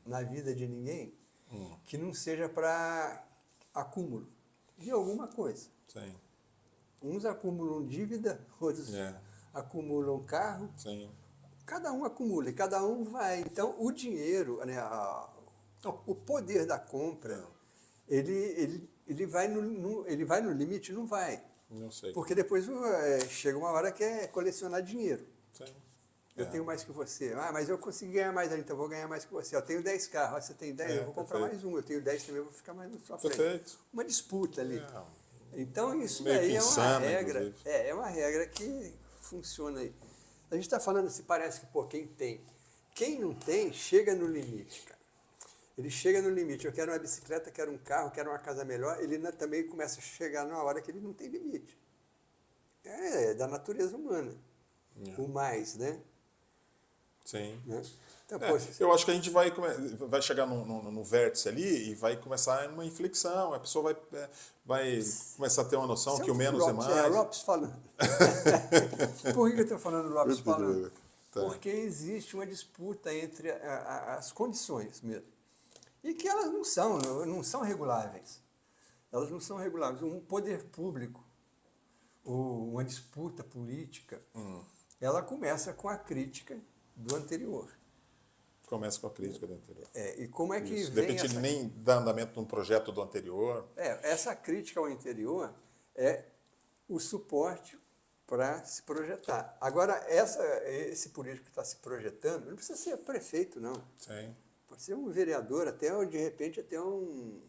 na vida de ninguém que não seja para acúmulo de alguma coisa. Sim. Uns acumulam dívida, outros acumulam carro. Sim. Cada um acumula e cada um vai. Então, o dinheiro, né, o poder da compra, ele vai no limite? Não vai. Não sei. Porque depois chega uma hora que é colecionar dinheiro. Sim. Eu tenho mais que você. Mas eu consegui ganhar mais ali, então eu vou ganhar mais que você. Eu tenho 10 carros, você tem 10, eu vou comprar mais um. Eu tenho 10 também, eu vou ficar mais na sua frente. Perfeito. Uma disputa ali. Então, isso meio daí que é uma insano, regra. inclusive. É uma regra que funciona aí. A gente está falando assim, parece que, quem tem. Quem não tem, chega no limite, cara. Ele chega no limite. Eu quero uma bicicleta, quero um carro, quero uma casa melhor. Ele também começa a chegar numa hora que ele não tem limite. É da natureza humana. O mais, né? Sim. Né? Então, É, pô, eu acho que a gente vai chegar no vértice ali e vai começar uma inflexão, a pessoa vai começar a ter uma noção que o menos é Lopes, mais. Lopes falando. Por que eu estou falando Lopes falando? Tá. Porque existe uma disputa entre as condições mesmo. E que elas não são reguláveis. Elas não são reguláveis. Um poder público, ou uma disputa política, ela começa com a crítica do anterior. Começa com a crítica do anterior. E como é que Isso. De vem repente essa... ele nem dá andamento num projeto do anterior. essa crítica ao anterior é o suporte para se projetar. Agora, esse político que está se projetando, não precisa ser prefeito, não. Sim. Pode ser um vereador, até, ou de repente, até um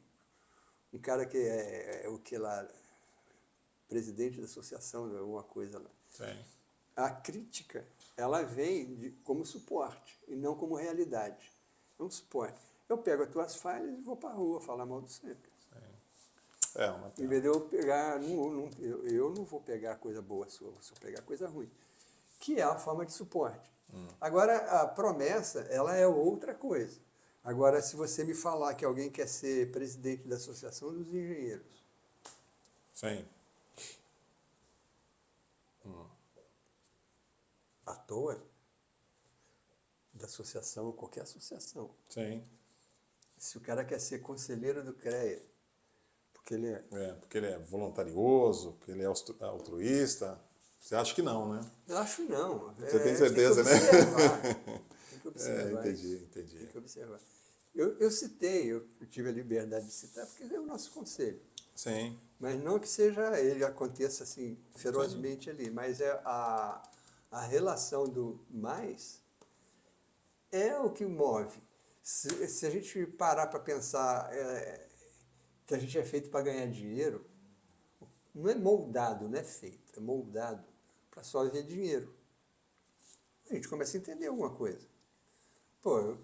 cara que é o que lá, presidente da associação, alguma coisa lá. Sim. A crítica, ela vem como suporte e não como realidade. É um suporte. Eu pego as tuas falhas e vou para a rua falar mal do sempre. Em vez de eu pegar, eu não vou pegar coisa boa sua, vou só pegar coisa ruim. Que é a forma de suporte. Agora, a promessa, ela é outra coisa. Agora, se você me falar que alguém quer ser presidente da Associação dos Engenheiros, Sim. à toa, da associação, qualquer associação. Sim. Se o cara quer ser conselheiro do CREA, porque ele Porque ele é voluntarioso, porque ele é altruísta. Você acha que não, né? Eu acho não. Você tem certeza, né? Tem que observar. Entendi. Tem que observar. Eu citei, eu tive a liberdade de citar, porque é o nosso conselho. Sim. Mas não que seja ele aconteça assim ferozmente ali, mas é a relação do mais é o que move. Se a gente parar para pensar que a gente é feito para ganhar dinheiro, não é moldado, não é feito, é moldado para só ver dinheiro. A gente começa a entender alguma coisa. Pô,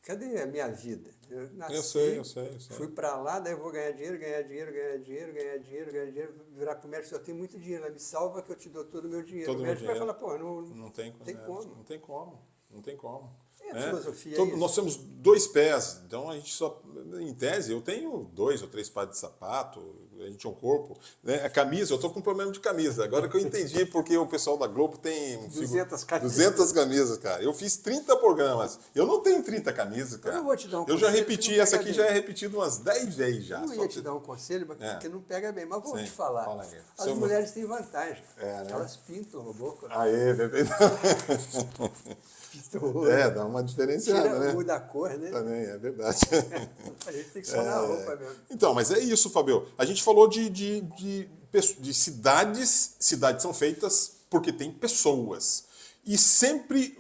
cadê a minha vida? Eu nasci, Eu sei. fui para lá, daí eu vou ganhar dinheiro, virar para o médico, eu tenho muito dinheiro, me salva que eu te dou todo o meu dinheiro. Todo o o médico dinheiro. vai falar, pô, não tem como. Não tem como. É a filosofia, Então, é isso. nós temos 2 pés, então a gente só, em tese, eu tenho 2 ou 3 pares de sapato, a gente é um corpo. Né? A camisa, eu estou com um problema de camisa. Agora que eu entendi porque o pessoal da Globo tem 200 camisas. 200 camisas, cara. Eu fiz 30 programas. Eu não tenho 30 camisas, cara. Eu não vou te dar um Eu já conselho que repeti, não essa pega aqui bem. já é repetida umas 10 vezes já. Eu não Só ia pra te dar um conselho, porque não pega bem, mas vou Sim, te falar. fala aí. As Seu- mulheres têm vantagem. Né? Elas pintam a boca. Aê, perfeito. Pintam Dá uma diferenciada, tira, né? muda a cor, né? Também, é verdade. A gente tem que sonar a roupa mesmo. Então, mas é isso, Fabio. A gente falou de cidades. Cidades são feitas porque tem pessoas. E sempre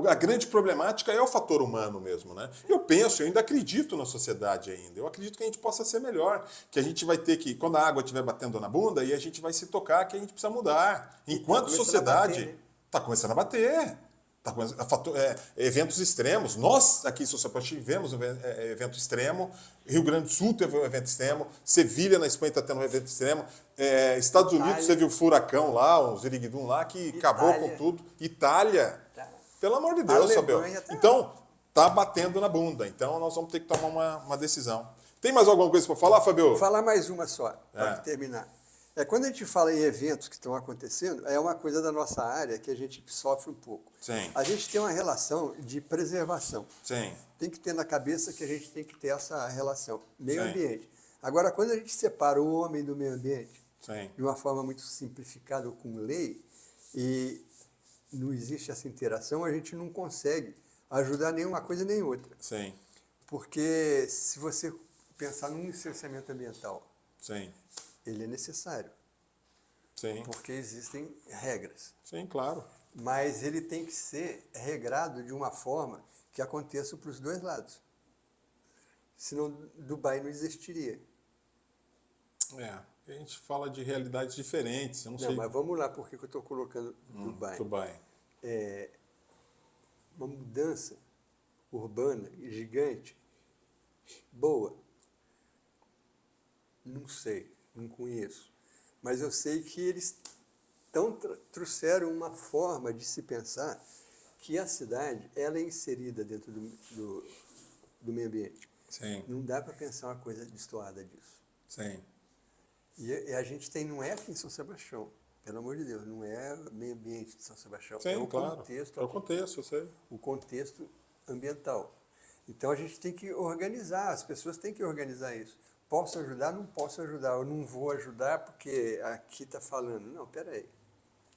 a grande problemática é o fator humano mesmo, né? Eu ainda acredito na sociedade ainda. Eu acredito que a gente possa ser melhor. Que a gente vai ter que, quando a água estiver batendo na bunda, e a gente vai se tocar que a gente precisa mudar. Enquanto sociedade, está começando a bater. Eventos extremos. Nós, aqui em Sociopati, tivemos um evento extremo. Rio Grande do Sul teve um evento extremo. Sevilha, na Espanha, está tendo um evento extremo. Estados Unidos teve o furacão lá, o Ziriguidum lá, que acabou com tudo. Itália. Pelo amor de Deus, Fabio. Então, tá batendo na bunda. Então, nós vamos ter que tomar uma decisão. Tem mais alguma coisa para falar, Fabio? Vou falar mais uma só, para terminar. Quando a gente fala em eventos que estão acontecendo, é uma coisa da nossa área que a gente sofre um pouco. Sim. A gente tem uma relação de preservação. Sim. Tem que ter na cabeça que a gente tem que ter essa relação. Meio ambiente. Agora, quando a gente separa o homem do meio ambiente, de uma forma muito simplificada ou com lei, e não existe essa interação, a gente não consegue ajudar nenhuma coisa nem outra. Sim. Porque se você pensar num licenciamento ambiental, Sim. ele é necessário. Sim. Porque existem regras. Sim, claro. Mas ele tem que ser regrado de uma forma que aconteça para os dois lados. Senão Dubai não existiria. A gente fala de realidades diferentes. Eu não sei. Mas vamos lá, por que eu estou colocando Dubai? Dubai. Uma mudança urbana gigante, boa. Não sei, não conheço. Mas eu sei que eles trouxeram uma forma de se pensar que a cidade ela é inserida dentro do meio ambiente. Sim, Não dá para pensar uma coisa destoada disso. sim. E a gente tem, não é aqui em São Sebastião, pelo amor de Deus, não é o meio ambiente de São Sebastião, é Sim, o claro. contexto, É o contexto, eu sei. o contexto ambiental. Então a gente tem que organizar, as pessoas têm que organizar isso. Posso ajudar? Não posso ajudar. Eu não vou ajudar porque aqui está falando. Não, peraí.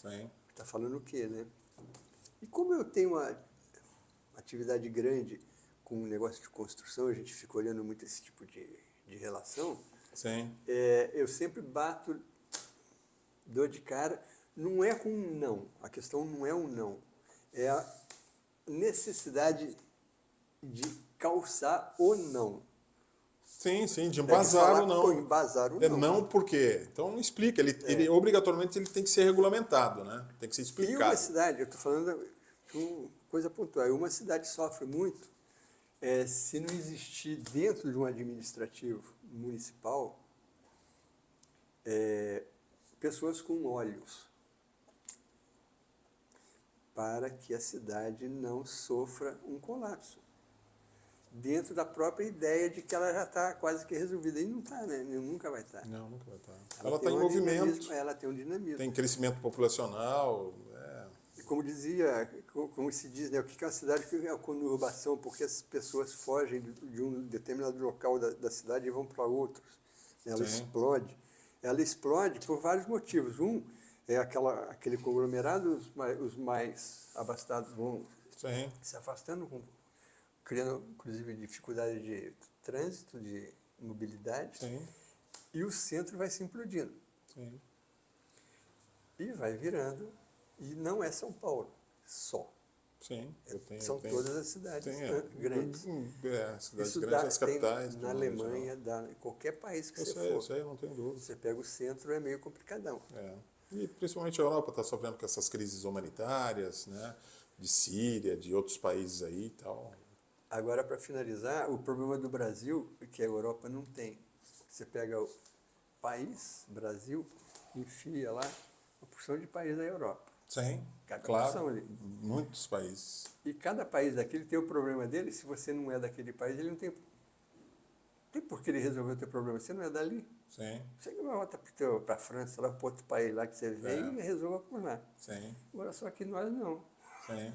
Sim, Está falando o quê, né? E como eu tenho uma atividade grande com um negócio de construção, a gente fica olhando muito esse tipo de relação, sim, eu sempre dou de cara, não é com um não, a questão não é um não, é a necessidade de calçar o não. sim, sim, de É de embasar falar, ou não. pô, embasar o É não. não por quê? Então explica, ele obrigatoriamente ele tem que ser regulamentado, né? Tem que ser E uma explicado. cidade, eu estou falando de uma coisa pontual, uma cidade sofre muito se não existir dentro de um administrativo municipal pessoas com olhos para que a cidade não sofra um colapso. Dentro da própria ideia de que ela já está quase que resolvida. E não está, né? Nunca vai estar. Não, nunca vai estar. Ela tem está em movimento, Ela tem um dinamismo. tem crescimento populacional. E como se diz, né, o que é uma cidade, o que é a conurbação, porque as pessoas fogem de um determinado local da cidade e vão para outros. Ela Sim. explode. Ela explode por vários motivos. Um é aquele conglomerado, os mais abastados vão Sim, se afastando, criando, inclusive, dificuldade de trânsito, de mobilidade, sim, e o centro vai se implodindo. sim. E vai virando, e não é São Paulo só. Sim, São todas as cidades grandes. Cidades Isso grandes, as tem capitais. na Alemanha, em qualquer país que você for. Eu sei, não tenho dúvida. Você pega o centro, é meio complicadão. É. E principalmente a Europa está sofrendo com essas crises humanitárias, né? De Síria, de outros países aí e tal. Agora, para finalizar, o problema do Brasil, que a Europa não tem. Você pega o país, Brasil, enfia lá uma porção de país da Europa. Sim, Cada claro. porção ali. Muitos países. E cada país daquele tem o problema dele. Se você não é daquele país, ele não tem por que ele resolver o teu problema. Você não é dali. Sim, Você que vai voltar para a França, lá para outro país lá que você vem e resolva por lá. sim, Agora, só que nós não. sim.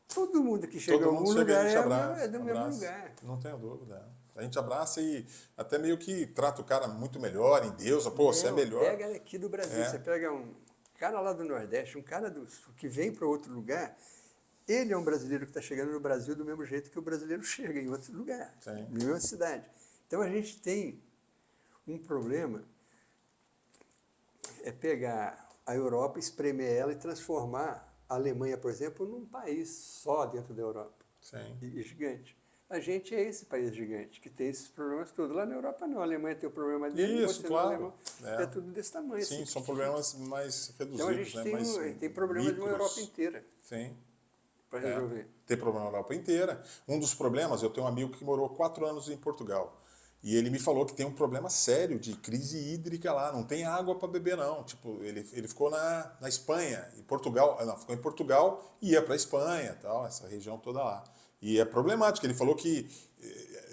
Todo mundo que chega Todo a mundo algum chega, a lugar gente abraça. é do mesmo Abraça. lugar. Não tenho dúvida. A gente abraça e até meio que trata o cara muito melhor, em Deus. Pô, você é Não, melhor. Pega aqui do Brasil, É. você pega um cara lá do Nordeste, um cara que vem para outro lugar, ele é um brasileiro que está chegando no Brasil do mesmo jeito que o brasileiro chega em outro lugar, Sim. em mesma cidade. Então a gente tem um problema, é pegar a Europa, espremer ela e transformar a Alemanha, por exemplo, num país só dentro da Europa, Sim. e gigante. A gente é esse país gigante, que tem esses problemas todos. Lá na Europa não, a Alemanha tem o problema dele, Isso, você claro. não, alemão, é tudo desse tamanho. Sim, assim, são problemas mais reduzidos, então a gente né? tem, mais tem problemas de uma micros. Europa inteira Sim. para resolver. Tem problema na Europa inteira. Um dos problemas, eu tenho um amigo que morou 4 anos em Portugal. E ele me falou que tem um problema sério de crise hídrica lá. Não tem água para beber, não. Tipo, ele ficou na Espanha, em Portugal. Não, ficou em Portugal e ia para a Espanha, tal, essa região toda lá. E é problemático. Ele falou que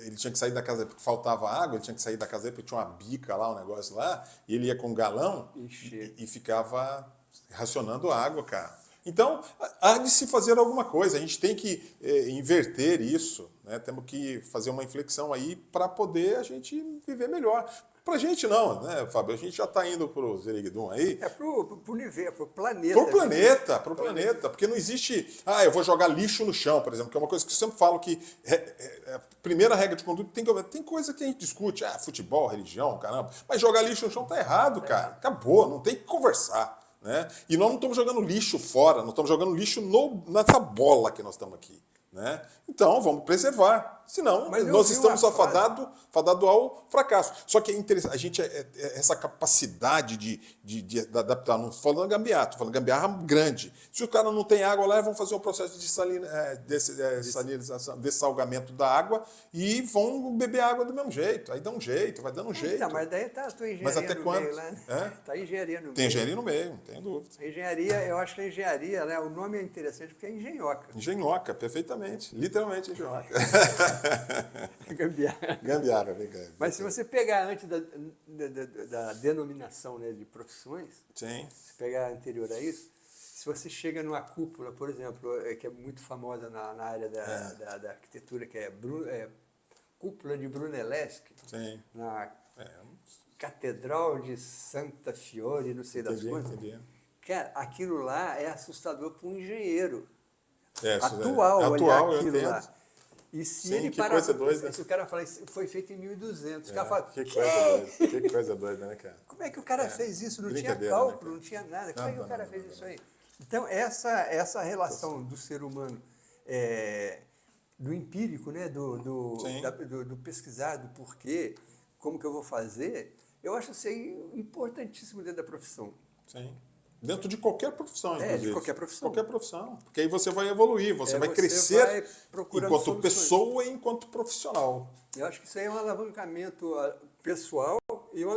ele tinha que sair da casa porque faltava água, ele tinha que sair da casa porque tinha uma bica lá, um negócio lá, e ele ia com um galão e ficava racionando água, cara. Então, há de se fazer alguma coisa, a gente tem que inverter isso, né? Temos que fazer uma inflexão aí para poder a gente viver melhor. Pra gente não, né, Fábio? A gente já está indo pro Zerigdum aí. É pro universo, pro planeta. Pro planeta, porque não existe, eu vou jogar lixo no chão, por exemplo, que é uma coisa que eu sempre falo que a primeira regra de conduta tem coisa que a gente discute, futebol, religião, caramba, mas jogar lixo no chão tá errado, cara. Acabou, não tem que conversar, né? E nós não estamos jogando lixo fora, nós estamos jogando lixo nessa bola que nós estamos aqui, né? Então, vamos preservar. Senão, Mas eu nós vi estamos uma frase- fadado ao fracasso. Só que é interessante, a gente, essa capacidade de adaptar, não estou falando gambiarra, estou falando gambiarra grande. Se o cara não tem água lá, vão fazer um processo de salinização, dessalgamento da água e vão beber água do mesmo jeito. Aí dá um jeito, vai dando um jeito. Então, mas daí tá a tua engenharia Mas até no quando? meio, né? É? Tá a engenharia no Tem meio. engenharia no meio, não tenho dúvida. A engenharia, eu acho que a engenharia, né, o nome é interessante porque é engenhoca. Engenhoca, perfeitamente. Literalmente engenhoca. Gambiarra. Gambiarra, vem cá. Mas se você pegar antes da denominação, né, de profissões, Sim, se pegar anterior a isso, se você chega numa cúpula, por exemplo, que é muito famosa na área da arquitetura, que é cúpula de Brunelleschi, sim. na É, Catedral de Santa Fiore, não sei das entendi, quantas. entendi. Cara, aquilo lá é assustador para um engenheiro. É, isso Atual, é, olhar atual, eu aquilo entendo. lá. E se Sim, ele que parar coisa pra doida. pensar, se o cara falar isso foi feito em 1200, o cara fala, Que "Quê? coisa doida, que coisa doida, né, cara? Como é que o cara fez isso? Não tinha Brincadeira, cálculo, né, cara? não tinha nada. Como é que Não, o cara não, fez não, isso aí? Então, essa relação do ser humano, do empírico, né? Sim. do pesquisar, do porquê, como que eu vou fazer, eu acho isso aí importantíssimo dentro da profissão. Sim. Dentro de qualquer profissão, De inclusive. qualquer profissão. Qualquer profissão. Porque aí você vai evoluir, você vai Você crescer vai procurando enquanto soluções. pessoa e enquanto profissional. Eu acho que isso aí é um alavancamento pessoal e um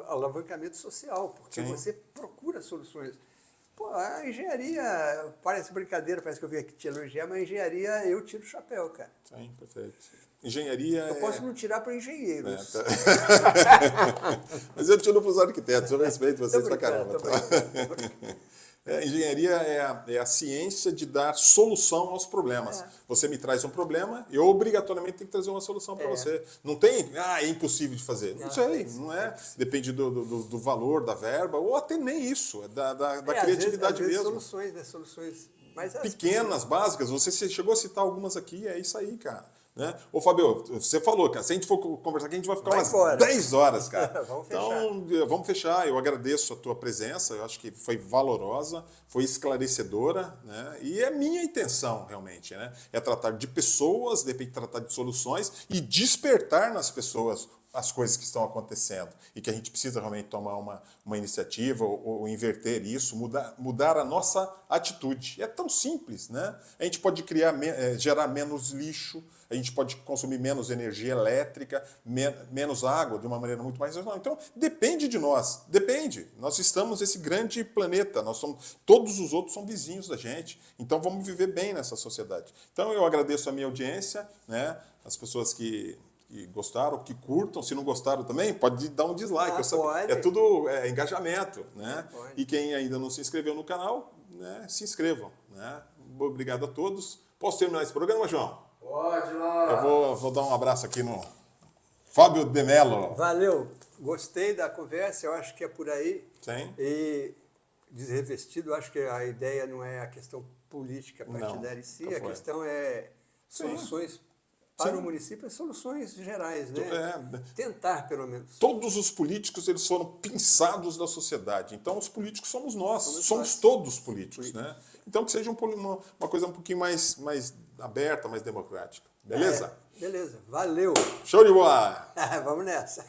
alavancamento social, porque Sim. você procura soluções. Pô, a engenharia, parece brincadeira, parece que eu vim aqui te elogiar, mas a engenharia eu tiro o chapéu, cara. Sim, perfeito. Engenharia Eu posso não tirar para engenheiros. tá. Mas eu tiro para os arquitetos, eu respeito vocês pra caramba. Tô brincando. Engenharia é a ciência de dar solução aos problemas. Você me traz um problema, eu obrigatoriamente tenho que trazer uma solução para você. Não tem, é impossível de fazer. Não sei, não é. Depende do valor, da verba, ou até nem isso, é da criatividade às vezes mesmo. soluções, né? Soluções mais Pequenas, básicas, você chegou a citar algumas aqui, é isso aí, cara. Né? Ô, Fabio, você falou, cara, se a gente for conversar aqui, a gente vai ficar umas embora. 10 horas, cara. Vamos fechar. Então, vamos fechar. Eu agradeço a tua presença, eu acho que foi valorosa, foi esclarecedora, né? E é minha intenção, realmente, né? É tratar de pessoas, de repente tratar de soluções e despertar nas pessoas as coisas que estão acontecendo e que a gente precisa realmente tomar uma iniciativa ou inverter isso, mudar a nossa atitude. É tão simples, né? A gente pode gerar menos lixo, a gente pode consumir menos energia elétrica, menos água, de uma maneira muito mais racional. Então, depende de nós, depende. Nós estamos nesse grande planeta, todos os outros são vizinhos da gente, então vamos viver bem nessa sociedade. Então, eu agradeço a minha audiência, né? As pessoas que gostaram, que curtam, se não gostaram também, pode dar um dislike. Pode. É tudo engajamento, né? Pode. E quem ainda não se inscreveu no canal, né, se inscrevam, né? Obrigado a todos. Posso terminar esse programa, João? Pode lá. Eu vou dar um abraço aqui no Fábio de Mello. Valeu, gostei da conversa, eu acho que é por aí. Sim. E desrevestido, eu acho que a ideia não é a questão política partidária em si, nunca a foi. questão é soluções para o município, soluções gerais, né? Tentar, pelo menos. Todos os políticos eles foram pinçados da sociedade. Então, os políticos somos nós. Somos nós. todos políticos, né? Então, que seja uma coisa um pouquinho mais aberta, mais democrática. Beleza? Beleza, valeu. Show de bola! Vamos nessa.